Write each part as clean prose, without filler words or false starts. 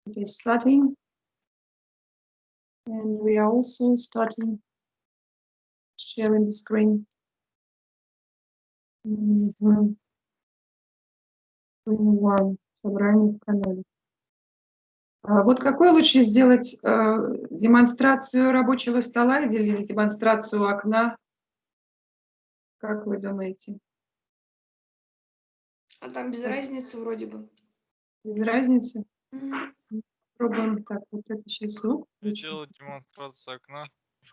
It is starting. And we are also starting sharing the screen. Собрание в канале. Вот какой лучше сделать, демонстрацию рабочего стола или демонстрацию окна? Как вы думаете? А там без разницы вроде бы. Без разницы? Пробуем так, вот это сейчас звук. Делать демонстрацию окна.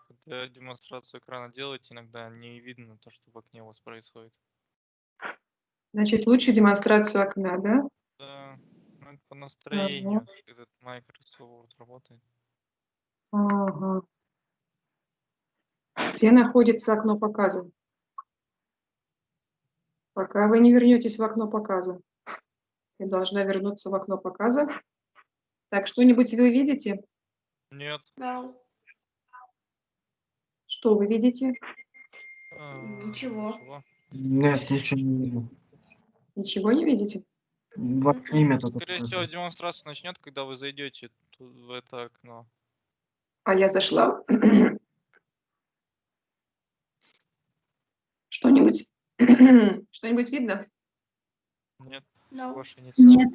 Когда демонстрацию экрана делаете, иногда не видно то, что в окне у вас происходит. Значит, лучше демонстрацию окна, да? Да, ну, это по настроению, этот Microsoft работает. Ага. Где находится окно показа? Пока вы не вернетесь в окно показа. Я должна вернуться в окно показа. Так, что-нибудь вы видите? Нет. Да. Что вы видите? Ничего. Нет, ничего не видно. Ничего не видите? Вообще имя только Скорее всего, демонстрация начнет, когда вы зайдете в это окно. А я зашла. Что-нибудь видно? Нет. No. Ваши не Нет.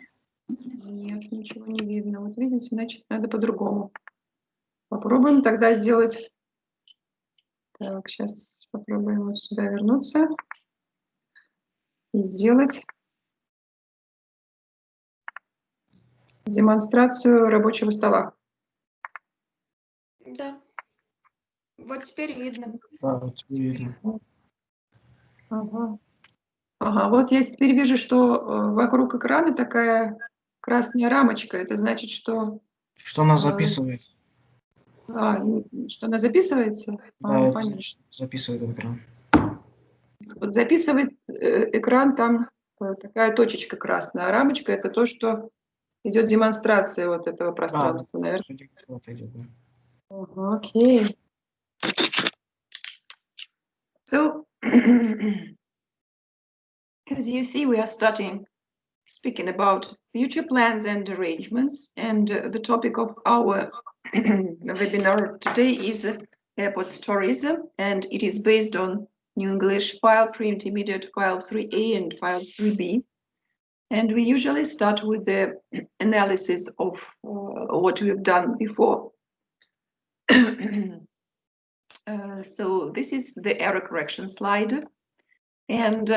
Нет, ничего не видно. Вот видите, значит, надо по-другому. Попробуем тогда сделать. Так, сейчас попробуем вот сюда вернуться и сделать демонстрацию рабочего стола. Да. Вот теперь видно. Да, вот видно. Ага. Ага, вот я теперь вижу, что вокруг экрана такая красная рамочка. Это значит, что... Что она записывает? Что она записывается? Да, это Понятно. значит, записывает экран. Вот записывает экран, там такая точечка красная, а рамочка — это то, что идет демонстрация вот этого пространства, наверное. Okay. So, as you see, we are starting speaking about future plans and arrangements, and the topic of our webinar today is Airport Stories, and it is based on New English file, pre-intermediate file 3A and file 3B. And we usually start with the analysis of what we've done before. So this is the error correction slide. And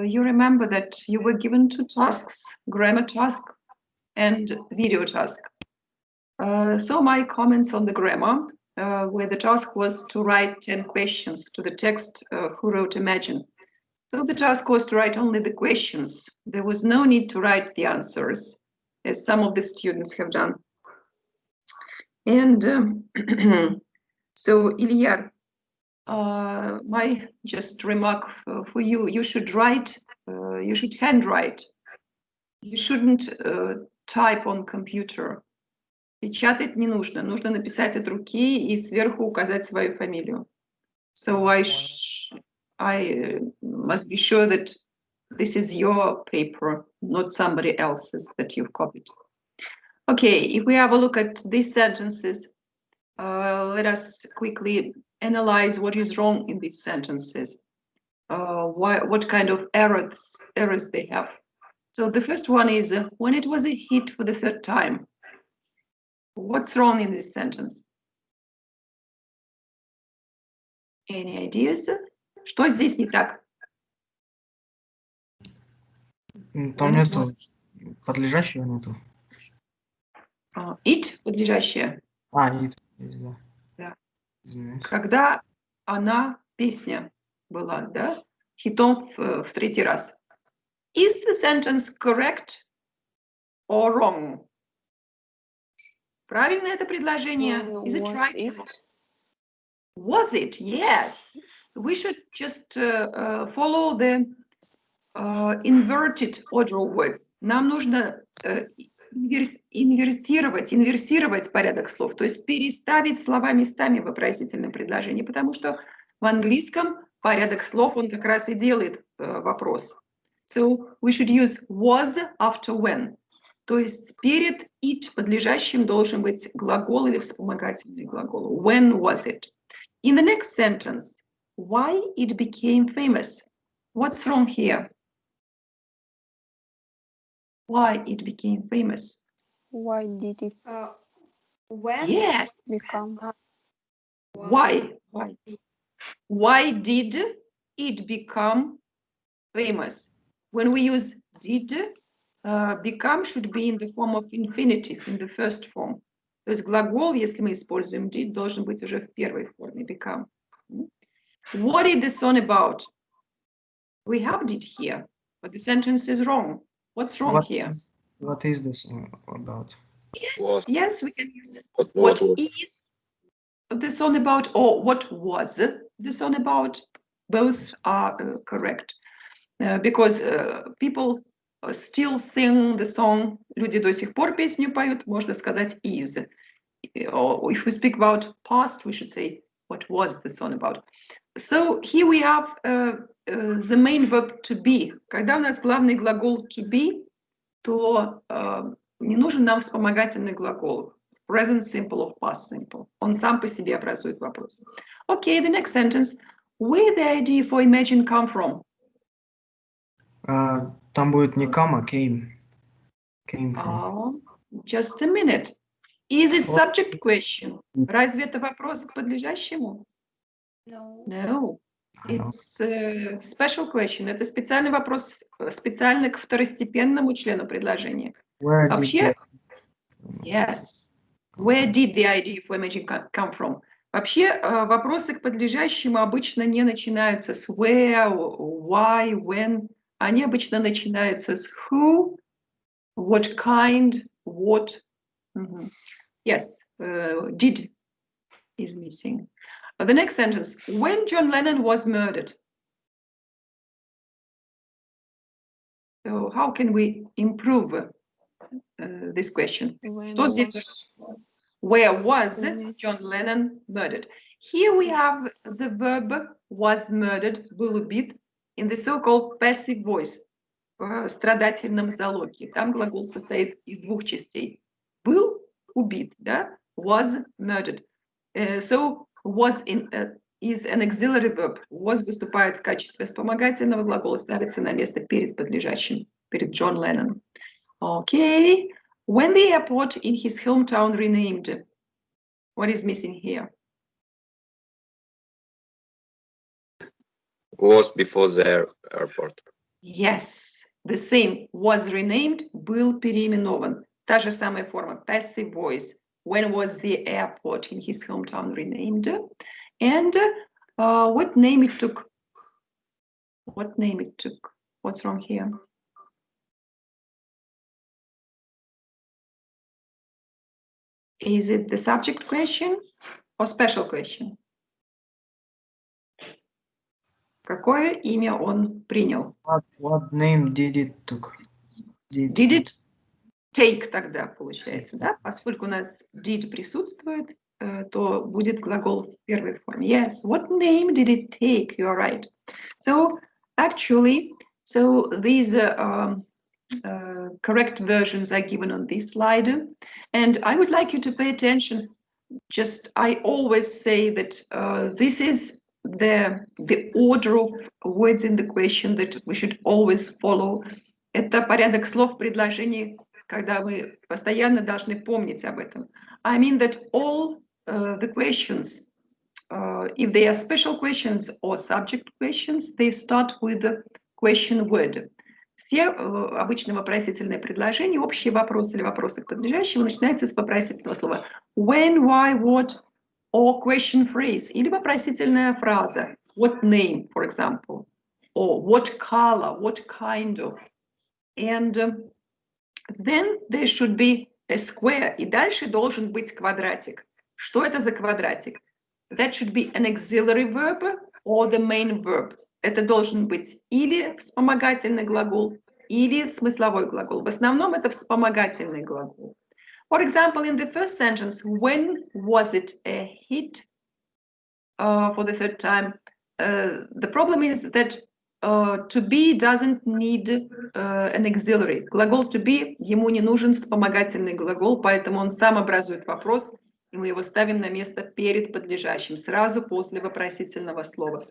you remember that you were given two tasks, grammar task and video task. So my comments on the grammar, where the task was to write 10 questions to the text Who Wrote Imagine. So the task was to write only the questions. There was no need to write the answers, as some of the students have done. And so, Ilyar, my just remark for you, you should write, you should handwrite. You shouldn't type on computer. Печатать не нужно, нужно написать от руки и сверху указать свою фамилию. So I must be sure that this is your paper, not somebody else's that you've copied. Okay, if we have a look at these sentences, let us quickly analyze what is wrong in these sentences. What kind of errors they have. So the first one is, when it was a hit for the third time. What's wrong in this sentence? Any ideas? Что здесь не так? Там нету подлежащего нету. It подлежащее. It, да. Да. Извиняюсь. Когда она, песня была, да, хитом в третий раз. Is the sentence correct or wrong? Правильно это предложение? Is it right? Was it? Yes. We should just follow the inverted order of words. Нам нужно инверсировать порядок слов, то есть переставить слова местами в вопросительном предложении, потому что в английском порядок слов, он как раз и делает вопрос. So we should use was after when. То есть перед it подлежащим должен быть глагол или вспомогательный глагол. When was it? In the next sentence, why it became famous? What's wrong here? Why it became famous? Why did it When? Yes. become? Why? Why did it become famous? When we use did, become should be in the form of infinitive, in the first form. То есть глагол, если мы используем did, должен быть уже в первой форме, become. What is the song about? We have did here, but the sentence is wrong. What's wrong here? What is this about? Yes, yes, we can use What what was- is the song about or what was the song about. Both are correct because people still sing the song. Люди до сих пор песню поют, можно сказать is. Or if we speak about past, we should say what was the song about. So here we have the main verb to be. Когда у нас главный глагол to be, то не нужен нам вспомогательный глагол. Present simple or past simple. Он сам по себе образует вопрос. Okay, the next sentence. Where the idea for imagine come from? Там будет не come, а came. Came from. Just a minute. Is it subject question? Разве это вопрос к подлежащему? No. No. It's a special question. Это специальный вопрос, специально к второстепенному члену предложения. Where did Вообще, the- yes. Where did the idea for imagine come from? Вообще, вопросы к подлежащему обычно не начинаются с where, why, when. Они обычно начинаются с who, what kind, what. Yes, did is missing. The next sentence. When John Lennon was murdered. So how can we improve this question? When Что здесь? Where was John Lennon murdered? Here we have the verb was murdered, был убит, in the so-called passive voice, в страдательном залоге. Там глагол состоит из двух частей. Был убит, да? Was murdered. So was is an auxiliary verb. Was выступает в качестве вспомогательного глагола, ставится на место перед подлежащим, перед Джон Леннон. Okay. When the airport in his hometown renamed, what is missing here? Was before the airport. Yes, the same. Was renamed, был переименован. Та же самая форма, passive voice. When was the airport in his hometown renamed? And what name it took? What name it took? What's wrong here? Is it the subject question or special question? Какое имя он принял? What name did it took? Did it take тогда получается, да? Поскольку у нас did присутствует, то будет глагол в первой форме. Yes, what name did it take? You are right. So actually, so these correct versions are given on this slide, and I would like you to pay attention. Just I always say that this is the order of words in the question that we should always follow. Это порядок слов в предложении, когда мы постоянно должны помнить об этом. I mean that all the questions, if they are special questions or subject questions, they start with the question word. Все обычно вопросительные предложения, общие вопросы или вопросы к подлежащему начинаются с вопросительного слова. When, why, what, or question phrase. Или вопросительная фраза. What name, for example. Or what color, what kind of. And then there should be a square. И дальше должен быть квадратик. Что это за квадратик? That should be an auxiliary verb or the main verb. Это должен быть или вспомогательный глагол, или смысловой глагол. В основном это вспомогательный глагол. For example, in the first sentence, when was it a hit for the third time? The problem is that to be doesn't need an auxiliary. Глагол to be, ему не нужен вспомогательный глагол, поэтому он сам образует вопрос, и мы его ставим на место перед подлежащим, сразу после вопросительного слова.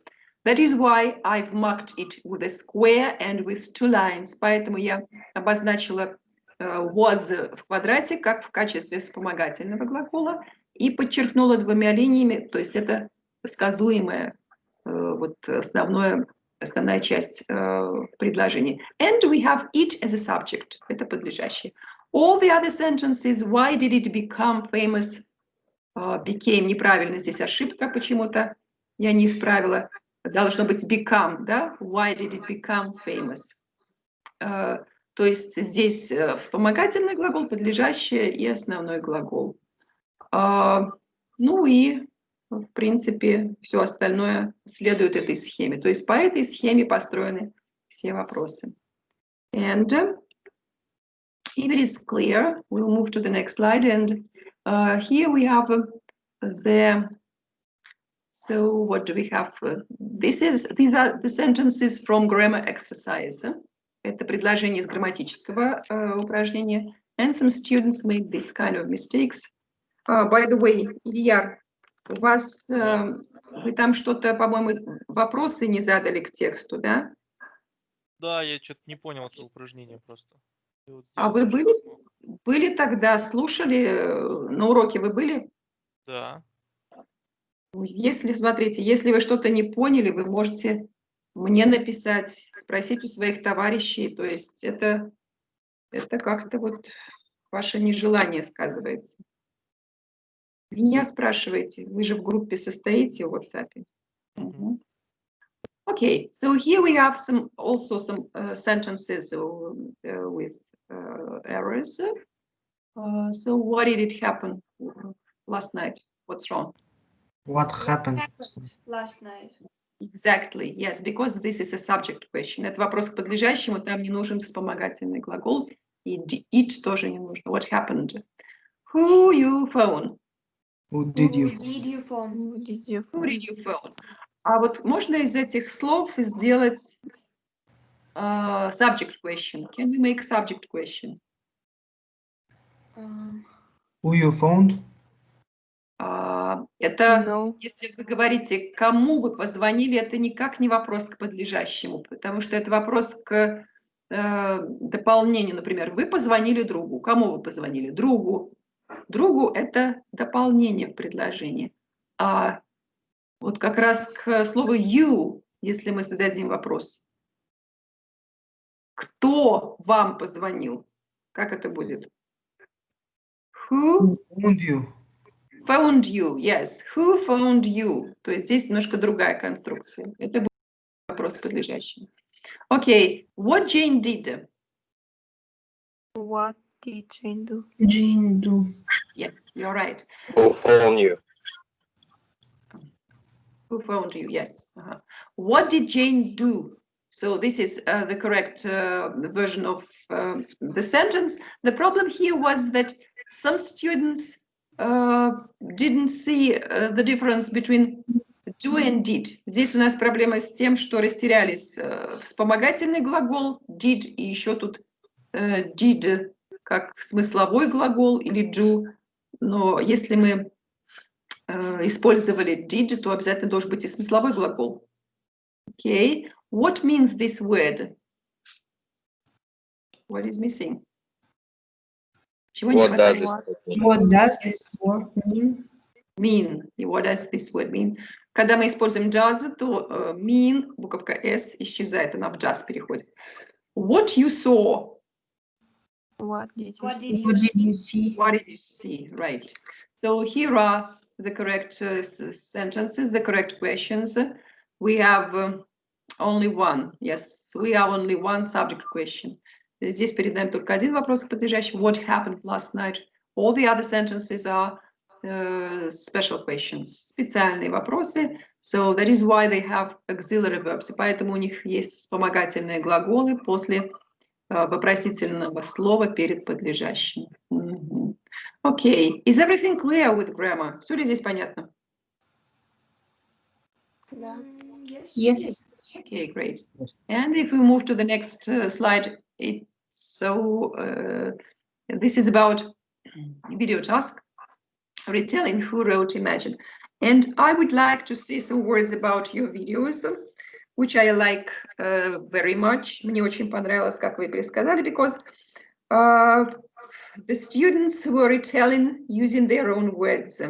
That is why I've marked it with a square and with 2 lines. Поэтому я обозначила was в квадрате как в качестве вспомогательного глагола и подчеркнула 2 линиями, то есть это сказуемая вот основная часть предложения. And we have it as a subject. Это подлежащее. All the other sentences, why did it become famous? Became неправильно, здесь ошибка почему-то, я не исправила. Должно быть become, да? Why did it become famous? То есть здесь вспомогательный глагол, подлежащее и основной глагол. Ну и, в принципе, все остальное следует этой схеме. То есть по этой схеме построены все вопросы. And if it is clear, we'll move to the next slide. And here we have so what do we have? These are the sentences from grammar exercise. Это предложение из грамматического упражнения. And some students made this kind of mistakes. By the way, Илья, у вас, вы там что-то, по-моему, вопросы не задали к тексту, да? Да, я что-то не понял это упражнение просто. А вы были тогда, слушали, на уроке вы были? Да. Если, смотрите, если вы что-то не поняли, вы можете мне написать, спросить у своих товарищей, то есть это как-то вот ваше нежелание сказывается. Меня спрашиваете, вы же в группе состоите в WhatsApp. Okay, so here we have also some sentences with errors. So what did it happen last night? What's wrong? What happened? Last night? Exactly, yes, because this is a subject question. Это вопрос к подлежащему, там не нужен вспомогательный глагол, и it тоже не нужно. What happened? Who you phone? Who did you? Who did you phone? Who did you phone? А вот можно из этих слов сделать subject question? Can we make subject question? Who you phoned? Это, если вы говорите, кому вы позвонили, это никак не вопрос к подлежащему, потому что это вопрос к дополнению. Например, вы позвонили другу. Кому вы позвонили? Другу. Другу – это дополнение в предложении. А вот как раз к слову you, если мы зададим вопрос. Кто вам позвонил? Как это будет? Who phoned you? Phoned you, yes. Who phoned you? То есть здесь немножко другая конструкция. Это будет вопрос подлежащий. Okay, what Jane did? What did Jane do? Jane do. Yes, you're right. Who phoned you? Who phoned you? Yes. What did Jane do? So this is the correct version of the sentence. The problem here was that some students didn't see the difference between do and did. Здесь у нас проблема с тем, что растерялись вспомогательный глагол did и еще тут did как смысловой глагол или do. Но если мы использовали did, то обязательно должен быть и смысловой глагол. Okay. What means this word? What is missing? Чего не хватает? What does this word mean? Mean. И what does this word mean? Когда мы используем does, то mean, буковка S исчезает, она в does переходит. What you saw? What did you What see? did What you did see? you see? What did you see? Right. So here are the correct sentences, the correct questions. We have only one. Yes, we have only one subject question. Здесь перед нами только один вопрос к подлежащему. What happened last night? All the other sentences are special questions, специальные вопросы. So that is why they have auxiliary verbs. И поэтому у них есть вспомогательные глаголы после вопросительного слова перед подлежащим. Okay. Is everything clear with grammar? Все ли здесь понятно? Yes. Yes. Okay, great. Yes. And if we move to the next slide, this is about video task, retelling Who Wrote Imagine. And I would like to say some words about your videos, which I like very much. Мне очень понравилось, как вы пересказали, because the students were retelling using their own words.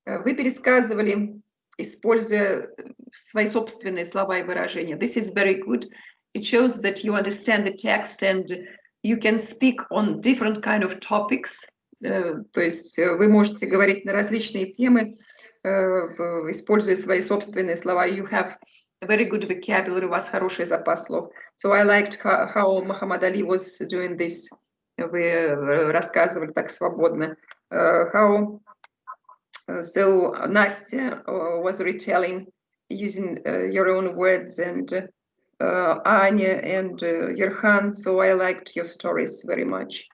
Вы пересказывали, используя свои собственные слова и выражения. This is very good. It shows that you understand the text and you can speak on different kind of topics. То есть вы можете говорить на различные темы, используя свои собственные слова. You have a very good vocabulary, у вас хороший запас слов. So I liked how Muhammad Ali was doing this. Вы рассказывали так свободно. So Nastya was retelling using your own words, and Anya and Yerhan. So I liked your stories very much.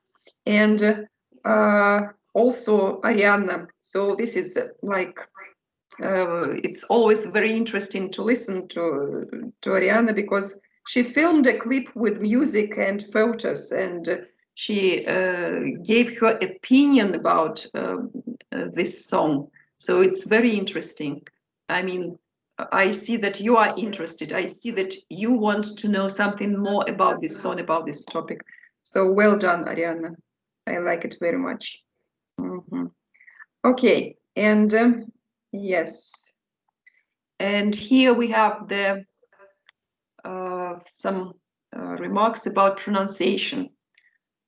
And also Ariana. So this is like, it's always very interesting to listen to Ariana, because she filmed a clip with music and photos, and she gave her opinion about this song. So it's very interesting. I mean, I see that you are interested. I see that you want to know something more about this song, about this topic. So well done, Ariana. I like it very much. Okay, and yes. And here we have the some remarks about pronunciation.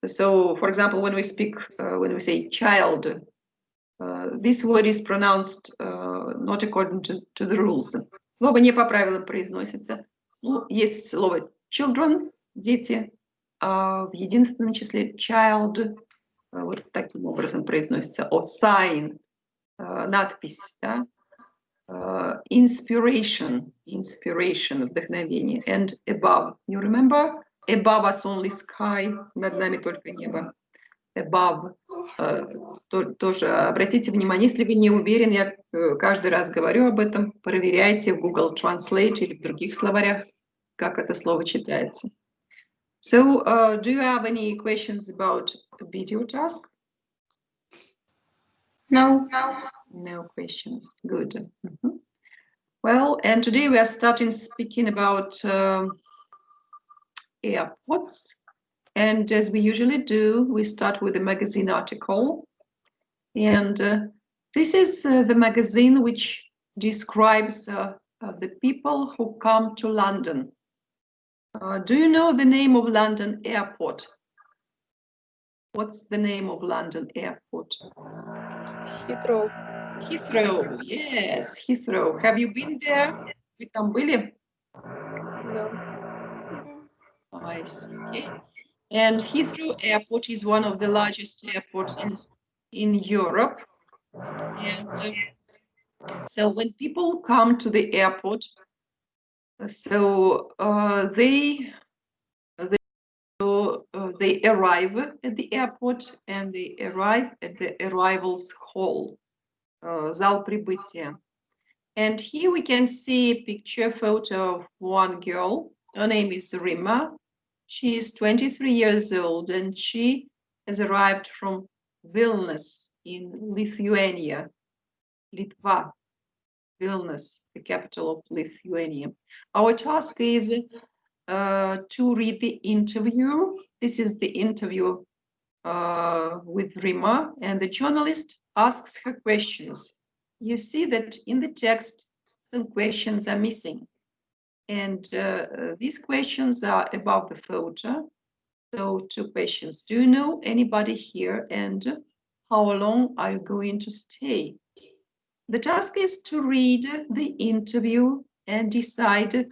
So, for example, when we speak, when we say child, this word is pronounced not according to the rules. Слово не по правилам произносится. Ну, есть слово children, дети, а в единственном числе child вот таким образом произносится. Or sign, надпись, да? Inspiration, вдохновение. And above, you remember? Above us only sky, над нами только небо. Above. Тоже обратите внимание, если вы не уверены, я каждый раз говорю об этом, проверяйте в Google Translate или в других словарях, как это слово читается. So, do you have any questions about video task? No. No questions. Good. Well, and today we are starting speaking about airports. And as we usually do, we start with a magazine article. And this is the magazine which describes the people who come to London. Do you know the name of London Airport? What's the name of London Airport? Heathrow. Heathrow, yes, Heathrow. Have you been there? Вы там были? No. I see, okay. And Heathrow Airport is one of the largest airports in Europe. And so when people come to the airport, so they arrive at the airport and they arrive at the arrivals hall, зал прибытия. And here we can see a picture photo of one girl. Her name is Rima. She is 23 years old and she has arrived from Vilnius in Lithuania. Litva, Vilnius, the capital of Lithuania. Our task is to read the interview. This is the interview with Rima, and the journalist asks her questions. You see that in the text, some questions are missing. And these questions are above the photo. So 2 questions. Do you know anybody here? And how long are you going to stay? The task is to read the interview and decide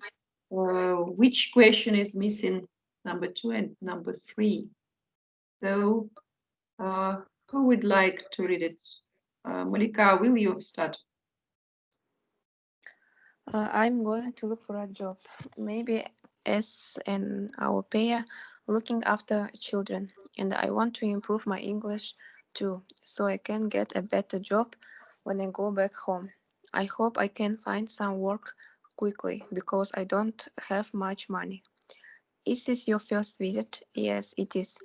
which question is missing, number 2 and number 3. So who would like to read it? Malika, will you start? I'm going to look for a job, maybe as an au pair, looking after children, and I want to improve my English too, so I can get a better job when I go back home. I hope I can find some work quickly because I don't have much money. Is this your first visit? Yes, it is.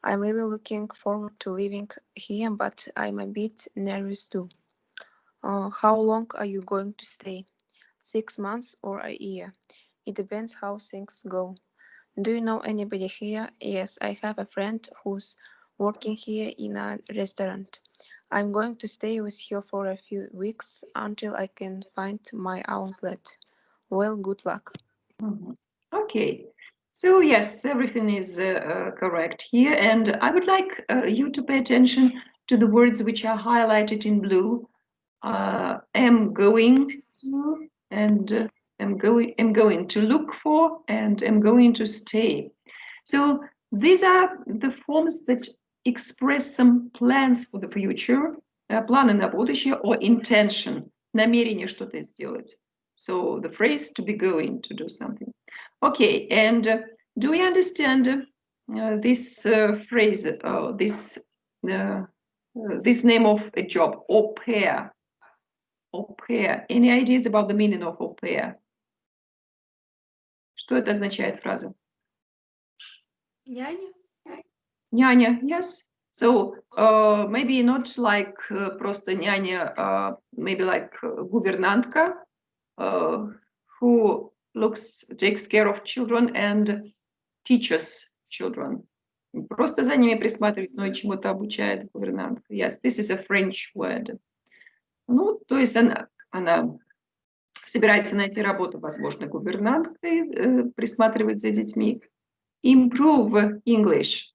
I'm really looking forward to living here, but I'm a bit nervous too. How long are you going to stay? 6 months or a year? It depends how things go. Do you know anybody here? Yes, I have a friend who's working here in a restaurant. I'm going to stay with her for a few weeks until I can find my own flat. Well, good luck. Okay, so yes, everything is correct here, and I would like you to pay attention to the words which are highlighted in blue. Am going to, and am going to look for, and am going to stay. So these are the forms that express some plans for the future, планы на будущее, or intention, намерение что-то сделать. So the phrase to be going to do something. Okay, and do we understand this phrase, this name of a job, au pair? Au pair. Any ideas about the meaning of au pair? Что это означает фраза? Няня? Няня, yes. So maybe not like просто няня, maybe like гувернантка, who takes care of children and teaches children. Не просто за ними присматривает, но и чему-то обучает гувернантка. Yes, this is a French word. Ну, то есть она собирается найти работу, возможно, гувернанткой, присматривать за детьми. Improve English.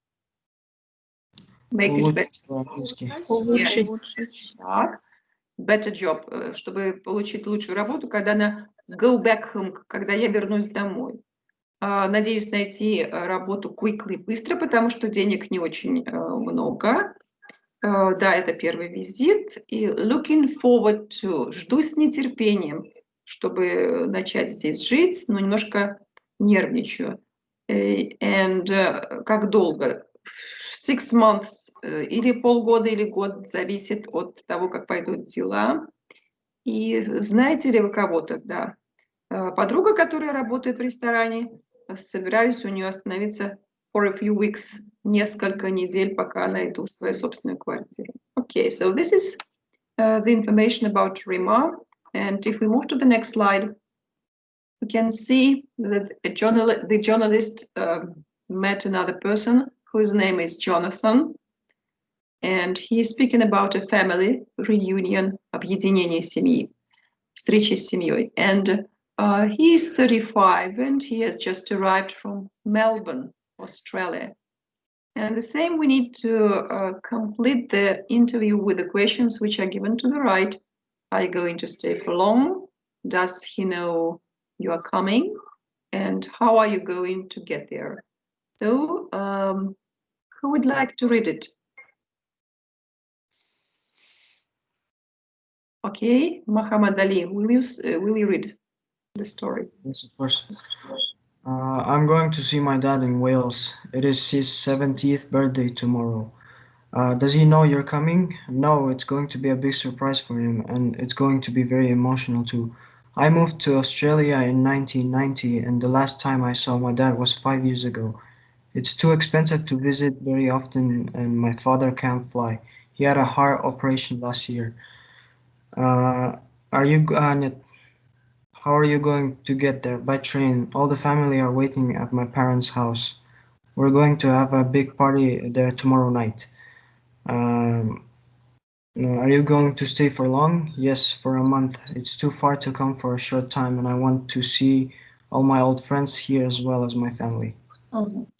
Make it better. Улучшить. Так. Better job, чтобы получить лучшую работу, когда она go back home, когда я вернусь домой. Надеюсь найти работу quickly, быстро, потому что денег не очень много. Да, это первый визит. И looking forward to. Жду с нетерпением, чтобы начать здесь жить, но немножко нервничаю. And как долго? 6 months или полгода, или год, зависит от того, как пойдут дела. И знаете ли вы кого-то? Да. Подруга, которая работает в ресторане, собираюсь у нее остановиться for a few weeks, несколько недель, пока найду свою собственную квартиру. Okay, so this is the information about Rima. And if we move to the next slide, we can see that the journalist met another person whose name is Jonathan. And he is speaking about a family reunion, объединение семьи, встреча с семьей. And he is 35 and he has just arrived from Melbourne, Australia. And the same, we need to complete the interview with the questions which are given to the right. Are you going to stay for long? Does he know you are coming? And how are you going to get there? So, who would like to read it? Okay, Muhammad Ali, will you read the story? Yes, of course. I'm going to see my dad in Wales. It is his 70th birthday tomorrow. Does he know you're coming? No, it's going to be a big surprise for him, and it's going to be very emotional too. I moved to Australia in 1990, and the last time I saw my dad was 5 years ago. It's too expensive to visit very often, and my father can't fly. He had a heart operation last year. How are you going to get there? By train. All the family are waiting at my parents' house. We're going to have a big party there tomorrow night. Are you going to stay for long? Yes, for a month. It's too far to come for a short time, and I want to see all my old friends here as well as my family.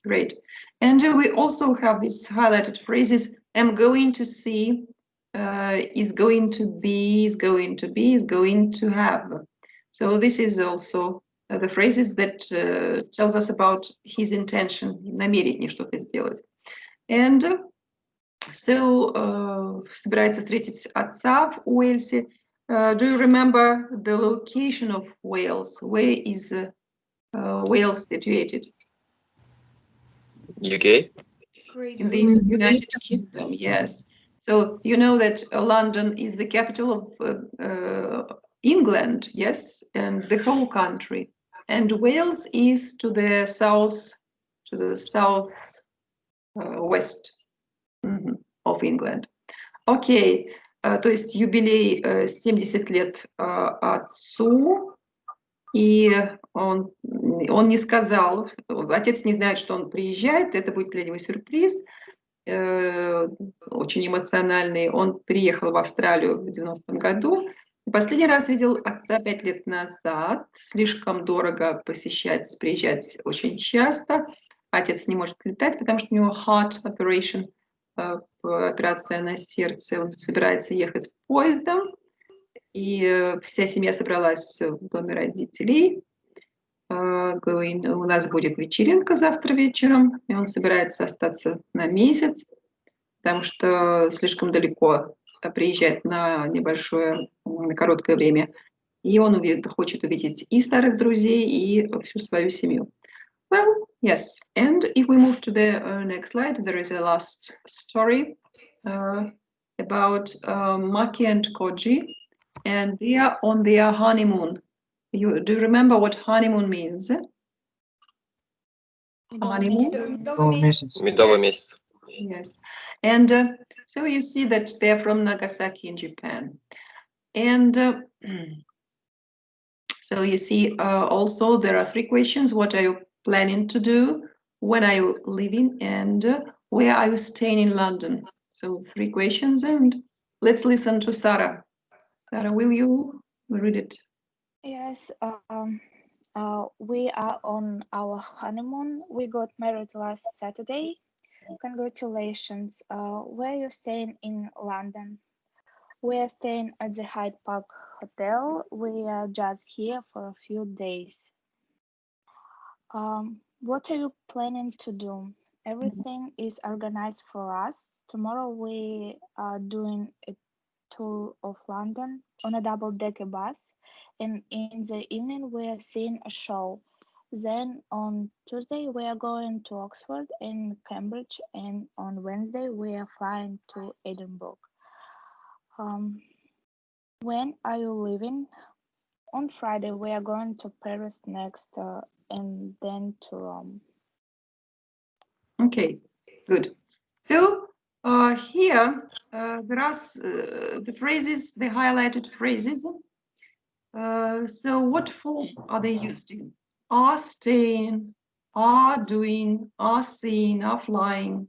Great. And we also have these highlighted phrases. I'm going to see, is going to be, is going to be, is going to have. So this is also the phrases that tells us about his intention, намерение что-то сделать. And so, собирается встретить отца в Уэльсе. Do you remember the location of Wales? Where is Wales situated? UK? Great In the United Kingdom, yes. So you know that London is the capital England, yes, and the whole country. And Wales is to the south, west of England. Окей, то есть юбилей 70 лет отцу, и он не сказал, отец не знает, что он приезжает, это будет для него сюрприз, очень эмоциональный. Он приехал в Австралию в 90-м году. Последний раз видел отца 5 лет назад. Слишком дорого приезжать очень часто. Отец не может летать, потому что у него heart operation, операция на сердце. Он собирается ехать поездом. И вся семья собралась в доме родителей. У нас будет вечеринка завтра вечером, и он собирается остаться на месяц, потому что слишком далеко приезжать на короткое время. И он хочет увидеть и старых друзей, и всю свою семью. Well, yes. And if we move to the next slide, there is a last story about Maki and Koji, and they are on their honeymoon. Do you remember what honeymoon means? Honeymoon? Медовый месяц. Yes. And so you see that they're from Nagasaki in Japan. And so you see also there are 3 questions. What are you planning to do? When are you leaving? And where are you staying in London? So 3 questions, and let's listen to Sarah. Sarah, will you read it? Yes, we are on our honeymoon. We got married last Saturday. Congratulations. Where are you staying in London? We are staying at the Hyde Park Hotel. We are just here for a few days. What are you planning to do? Everything is organized for us. Tomorrow we are doing a tour of London on a double-decker bus, and in the evening we are seeing a show. Then on Tuesday we are going to Oxford and Cambridge, and on Wednesday we are flying to Edinburgh. When are you leaving? On Friday we are going to Paris next, and then to Rome. Okay, good. So here there are the phrases, the highlighted phrases. So what form are they used in? Are staying, are doing, are seeing, are flying.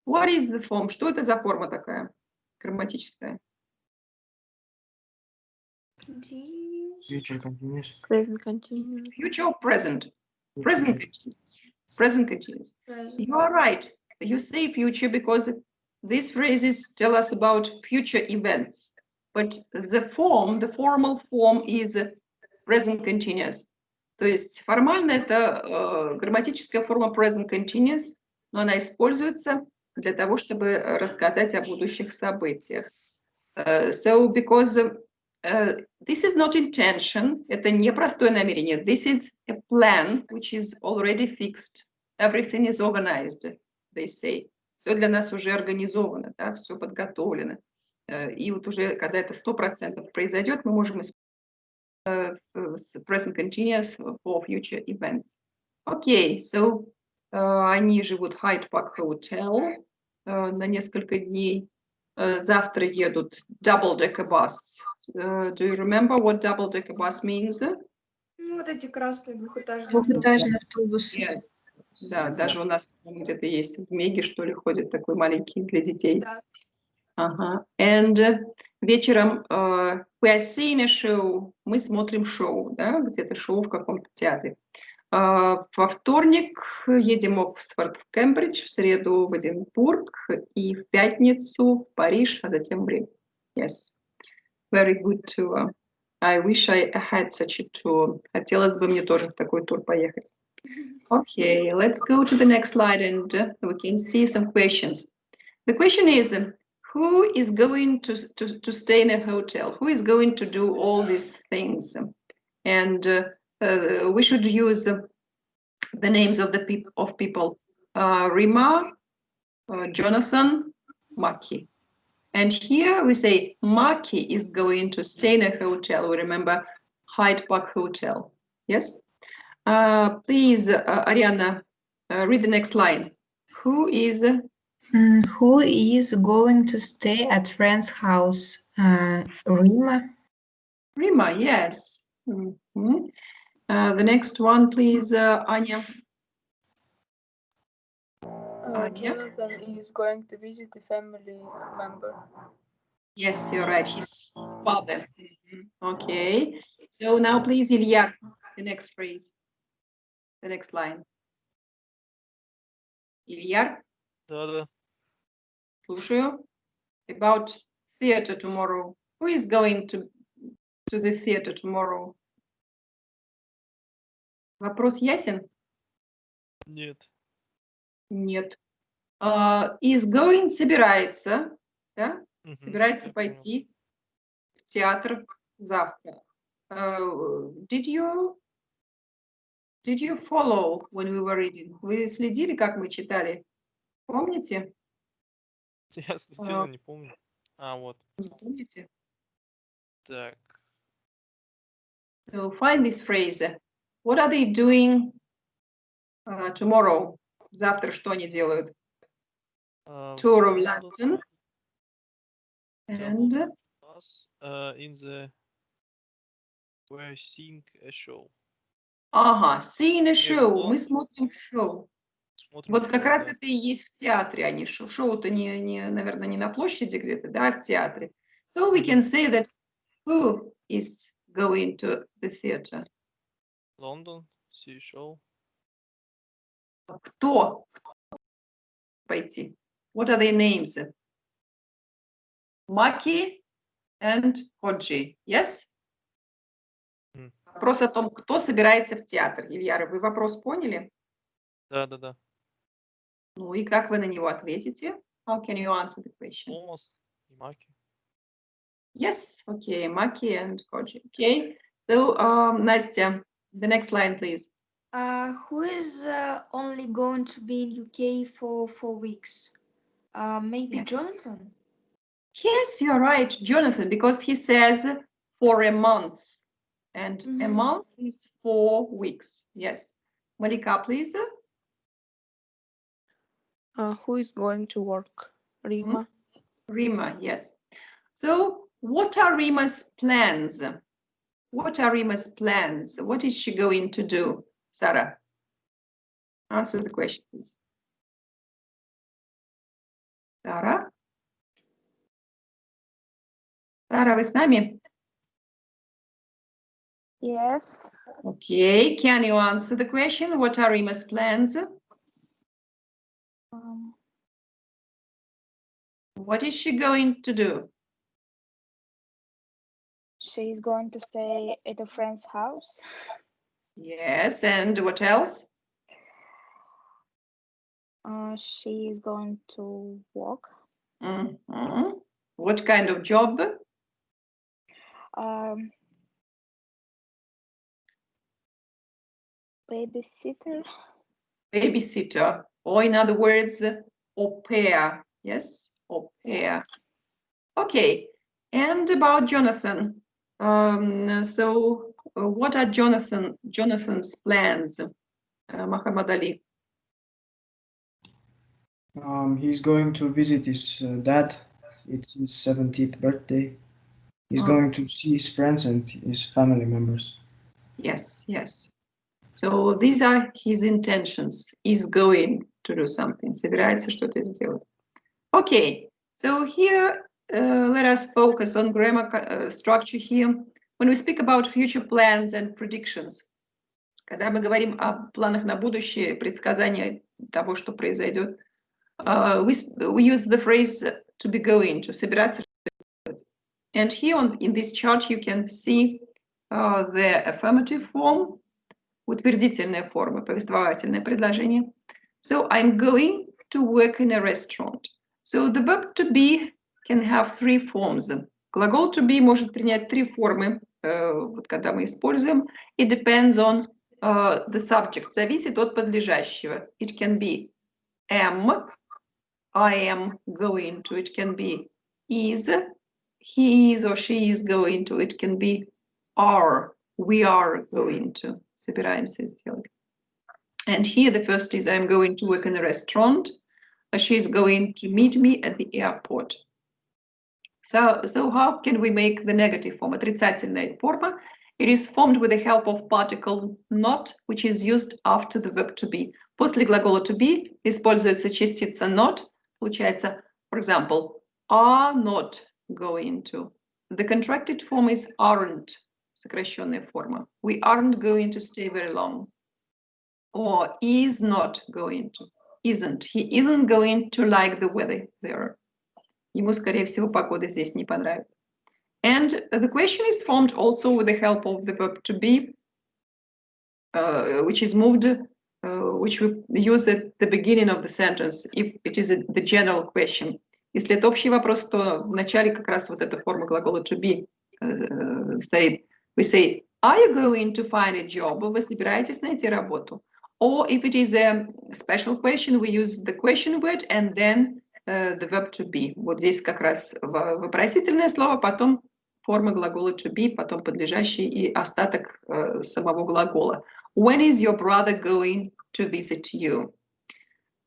What is the form? Что это за форма такая грамматическая? Future continuous. Present continuous. Future or present? Present continuous. Present continuous. You are right. You say future because these phrases tell us about future events. But the formal form is present continuous. То есть формально это грамматическая форма present continuous, но она используется для того, чтобы рассказать о будущих событиях. So because this is not intention, это не простое намерение. This is a plan which is already fixed. Everything is organized, they say. Все для нас уже организовано, да, все подготовлено. И вот уже, когда это 100% произойдет, мы можем использовать present continuous for future events. Okay, so они живут в Hyde Park Hotel на несколько дней. Завтра едут double-decker bus. Do you remember what double-decker bus means? Ну, вот эти красные двухэтажные Двухэтажный автобус. Yes. Да, даже у нас где-то есть в Меге, что ли, ходит такой маленький для детей. Да. Ага. And вечером we are seeing a show. Мы смотрим шоу, да, где-то шоу в каком-то театре. Во вторник едем в Оксфорд, в Кембридж, в среду в Эдинбург и в пятницу в Париж, а затем в Рим. Yes. Very good tour. I wish I had such a tour. Хотелось бы мне тоже в такой тур поехать. Okay, let's go to the next slide and we can see some questions. The question is, who is going to stay in a hotel? Who is going to do all these things? And we should use the names of the people. Rima, Jonathan, Maki. And here we say Maki is going to stay in a hotel. We remember Hyde Park Hotel. Yes? Please, Ariana, read the next line. Who is going to stay at friend's house? Rima. Rima, yes. Mhm. The next one, please, Anya. Anya. Jonathan is going to visit a family member. Yes, you're right. His father. Okay. So now, please, Ilyar, the next phrase, the next line. Ilyar, Да-да. слушаю. About theater tomorrow. Who is going to the theater tomorrow? Вопрос ясен? Нет. Нет. Is going собирается, да? Мгм, Собирается я понял. пойти в театр завтра. Did you follow when we were reading? Вы следили, как мы читали? Помните? Я сильно не помню. Вот. Не помните? Так. So find this phrase. What are they doing tomorrow? Завтра что они делают? Tour of London. And Us in the we're seeing a show. ага, seeing a show. что? Мы смотрим шоу. Смотрим Вот как шоу, раз да. это и есть в театре, а не шоу. Шоу-то наверное, не на площади где-то, да, а в театре. So we can say that who is going to the theater? London, see show. Кто пойти? What are their names? Maki and Hoji. Yes? Вопрос о том, кто собирается в театр. Ильяра, вы вопрос поняли? Да. Ну и как вы на него ответите? How can you answer the question? Томас и Маки. Yes, okay, Maki and Koji. Okay, so Nastya, the next line, please. Who is only going to be in UK for 4 weeks? Maybe Yeah. Jonathan? Yes, you're right, Jonathan, because he says for a month. And a month is 4 weeks. Yes. Malika, please. Who is going to work? Rima. Rima, yes. So what are Rima's plans? What are Rima's plans? What is she going to do? Sarah, answer the question, please. Sarah? Sarah, вы с нами? Yes. Okay, can you answer the question? What are Rima's plans? What is she going to do? She is going to stay at a friend's house. Yes, and what else? She is going to walk. What kind of job? Babysitter. Babysitter, or in other words, au pair. Yes, au pair. Okay, and about Jonathan. So what are Jonathan's plans? Muhammad Ali. He's going to visit his dad. It's his 70th birthday. He's going to see his friends and his family members. Yes. So these are his intentions. He's going to do something. Собирается что-то сделать. Okay, so here let us focus on grammar structure here. When we speak about future plans and predictions, когда мы говорим о планах на будущее, предсказания того, что произойдет, we use the phrase to be going, to собираться. And here in this chart you can see the affirmative form, утвердительная форма, повествовательное предложение. So I'm going to work in a restaurant. So the verb to be can have 3 forms. Глагол to be может принять 3 формы, вот когда мы используем. It depends on the subject, зависит от подлежащего. It can be am, I am going to. It can be is, he is or she is going to. It can be are, we are going to. Собираемся сделать. And here the first is I'm going to work in a restaurant. She is going to meet me at the airport. So how can we make the negative form? Отрицательная форма. It is formed with the help of particle not, which is used after the verb to be. После глагола to be используется частица not. Получается, for example, are not going to. The contracted form is aren't, сокращенная форма. We aren't going to stay very long. Or is not going to. Isn't. He isn't going to like the weather there. Ему, скорее всего, погода здесь не понравится. And the question is formed also with the help of the verb to be, which is moved, which we use at the beginning of the sentence, if it is the general question. Если это общий вопрос, то в начале как раз вот эта форма глагола to be стоит. We say, are you going to find a job? Вы собираетесь найти работу? Or if it is a special question, we use the question word and then the verb to be. Вот здесь как раз вопросительное слово, потом форма глагола to be, потом подлежащий и остаток самого глагола. When is your brother going to visit you?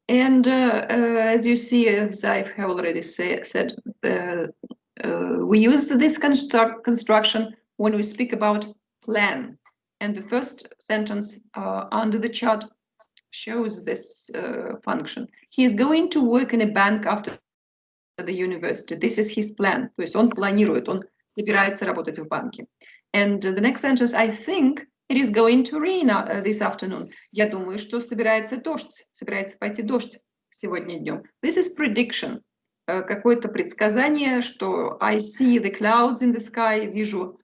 And as you see, as I have already said, we use this construction when we speak about plan. And the first sentence under the chart shows this function. He is going to work in a bank after the university. This is his plan. То есть он планирует, он собирается работать в банке. And the next sentence, I think it is going to rain this afternoon. Я думаю, что собирается дождь, собирается пойти дождь сегодня днем. This is prediction. Какое-то предсказание, что I see the clouds in the sky, вижу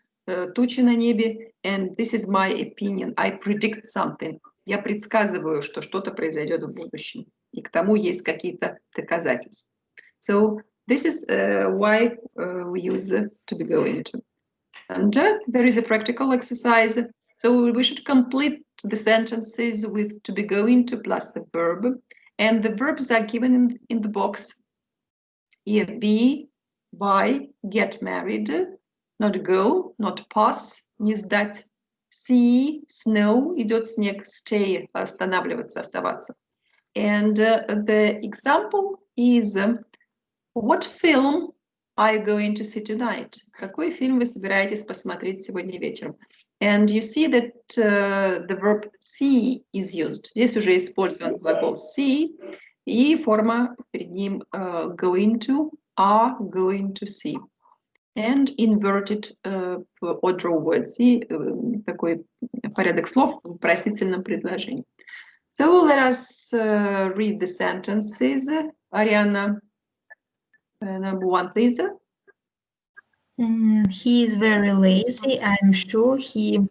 тучи на небе, and this is my opinion. I predict something. Я предсказываю, что что-то произойдет в будущем. И к тому есть какие-то доказательства. So this is why we use to be going to. And there is a practical exercise. So we should complete the sentences with to be going to plus the verb. And the verbs are given in the box. Here, be, buy, get married, not go, not pass, не сдать, see, snow, идет снег, stay, останавливаться, оставаться. And the example is, what film are you going to see tonight? Какой фильм вы собираетесь посмотреть сегодня вечером? And you see that the verb see is used. Здесь уже использован глагол see, и форма перед ним going to, are going to see. And inverted order of words. И такой порядок слов в вопросительном предложении. So let us read the sentences. Ariana, number one, please. He is very lazy. I'm sure he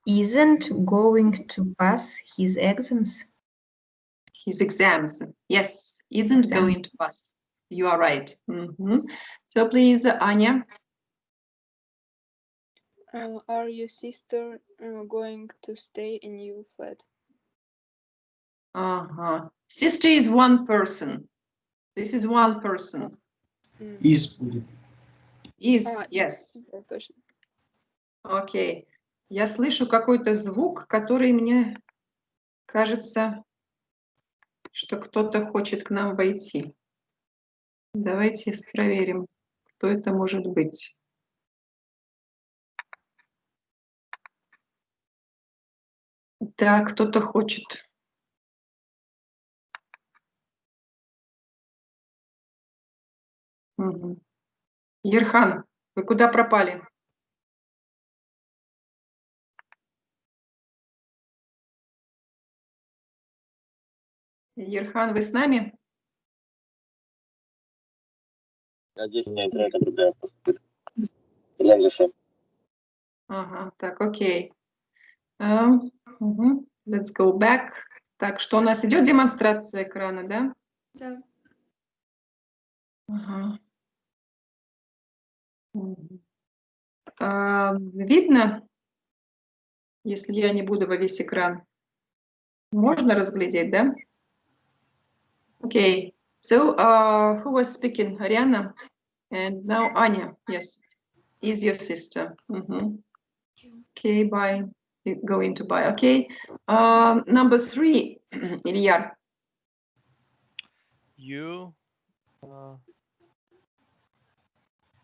isn't going to pass his exams. His exams, yes, isn't going to pass. You are right. So please, Anya. Are your sister going to stay in your flat? Sister is one person. This is one person. Is. Is, yes. Да, точно. Окей. Я слышу какой-то звук, который мне кажется, что кто-то хочет к нам войти. Давайте проверим, кто это может быть. Да, кто-то хочет. Ерхан, вы куда пропали? Ерхан, вы с нами? Здесь у меня интернет другая просто. Я зашел. Ага, так, окей. Let's go back. Так, что у нас идет демонстрация экрана, да? Да. Ага. Видно, если я не буду во весь экран? Можно разглядеть, да? Окей. So, who was speaking? Ariana? And now Anya, yes, is your sister. Okay, bye. Go into bye. Okay. Number 3, Ilyar. You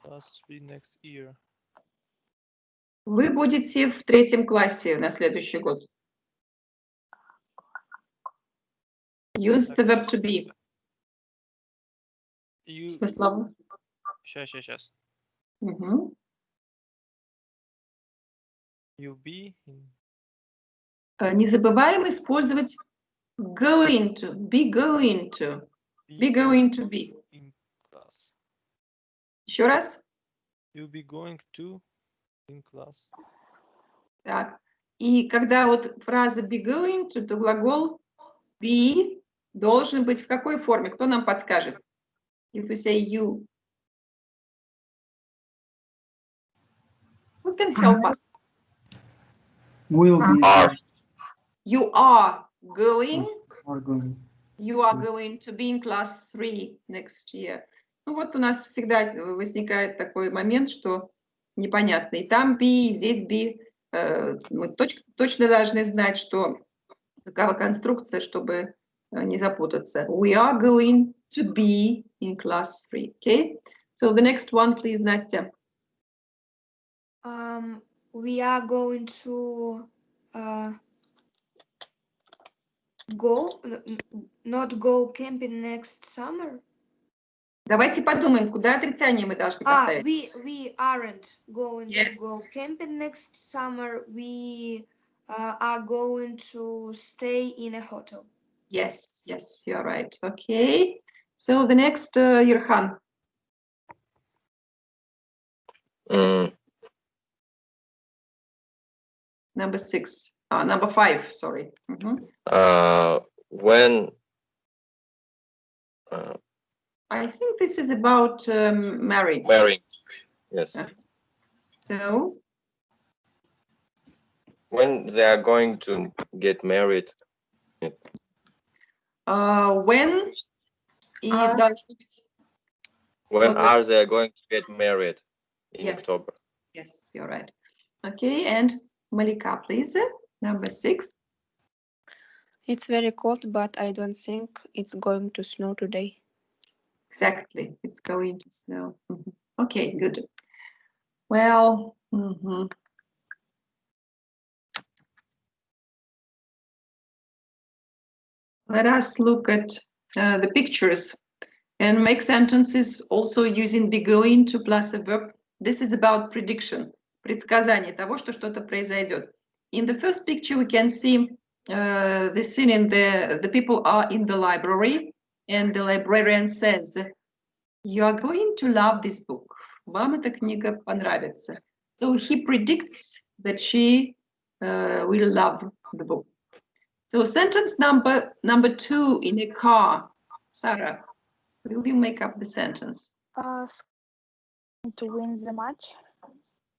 plus 3 next year. Вы будете в 3 классе на следующий год. Use the verb to be. Смыслово. Сейчас. You be in... Не забываем использовать going to, be going to, be going to be. In class. Еще раз. You be going to in class. Так. И когда вот фраза be going to, то глагол be должен быть в какой форме? Кто нам подскажет? If we say you. Who can help us? Will be. You are going. Are going. You are going to be in class 3 next year. Ну вот у нас всегда возникает такой момент, что непонятно. И там be, и здесь be. Мы точно должны знать, что какова конструкция, чтобы не запутаться. We are going to be in class 3. Okay? So the next one, please, Настя. We are going to not go camping next summer. Давайте подумаем, куда отрицание мы должны поставить. We aren't going to go camping next summer. We are going to stay in a hotel. Yes, you're right. Okay. So the next, Yerhan. Number 6. Number 5, sorry. When I think this is about marriage. marrying, yes. So When they are going to get married. when и должно быть. When are they going to get married? In October. Yes, you're right. Okay, and Malika, please. Number 6. It's very cold, but I don't think it's going to snow today. Exactly, it's going to snow. Okay, good. Well, let us look at the pictures and make sentences also using be going to plus a verb. This is about prediction, предсказание того, что что-то произойдет. In the first picture, we can see the scene in the people are in the library, and the librarian says, "You are going to love this book. Вам эта книга понравится." So he predicts that she will love the book. So sentence number 2 in a car. Sarah, will you make up the sentence? To win the match.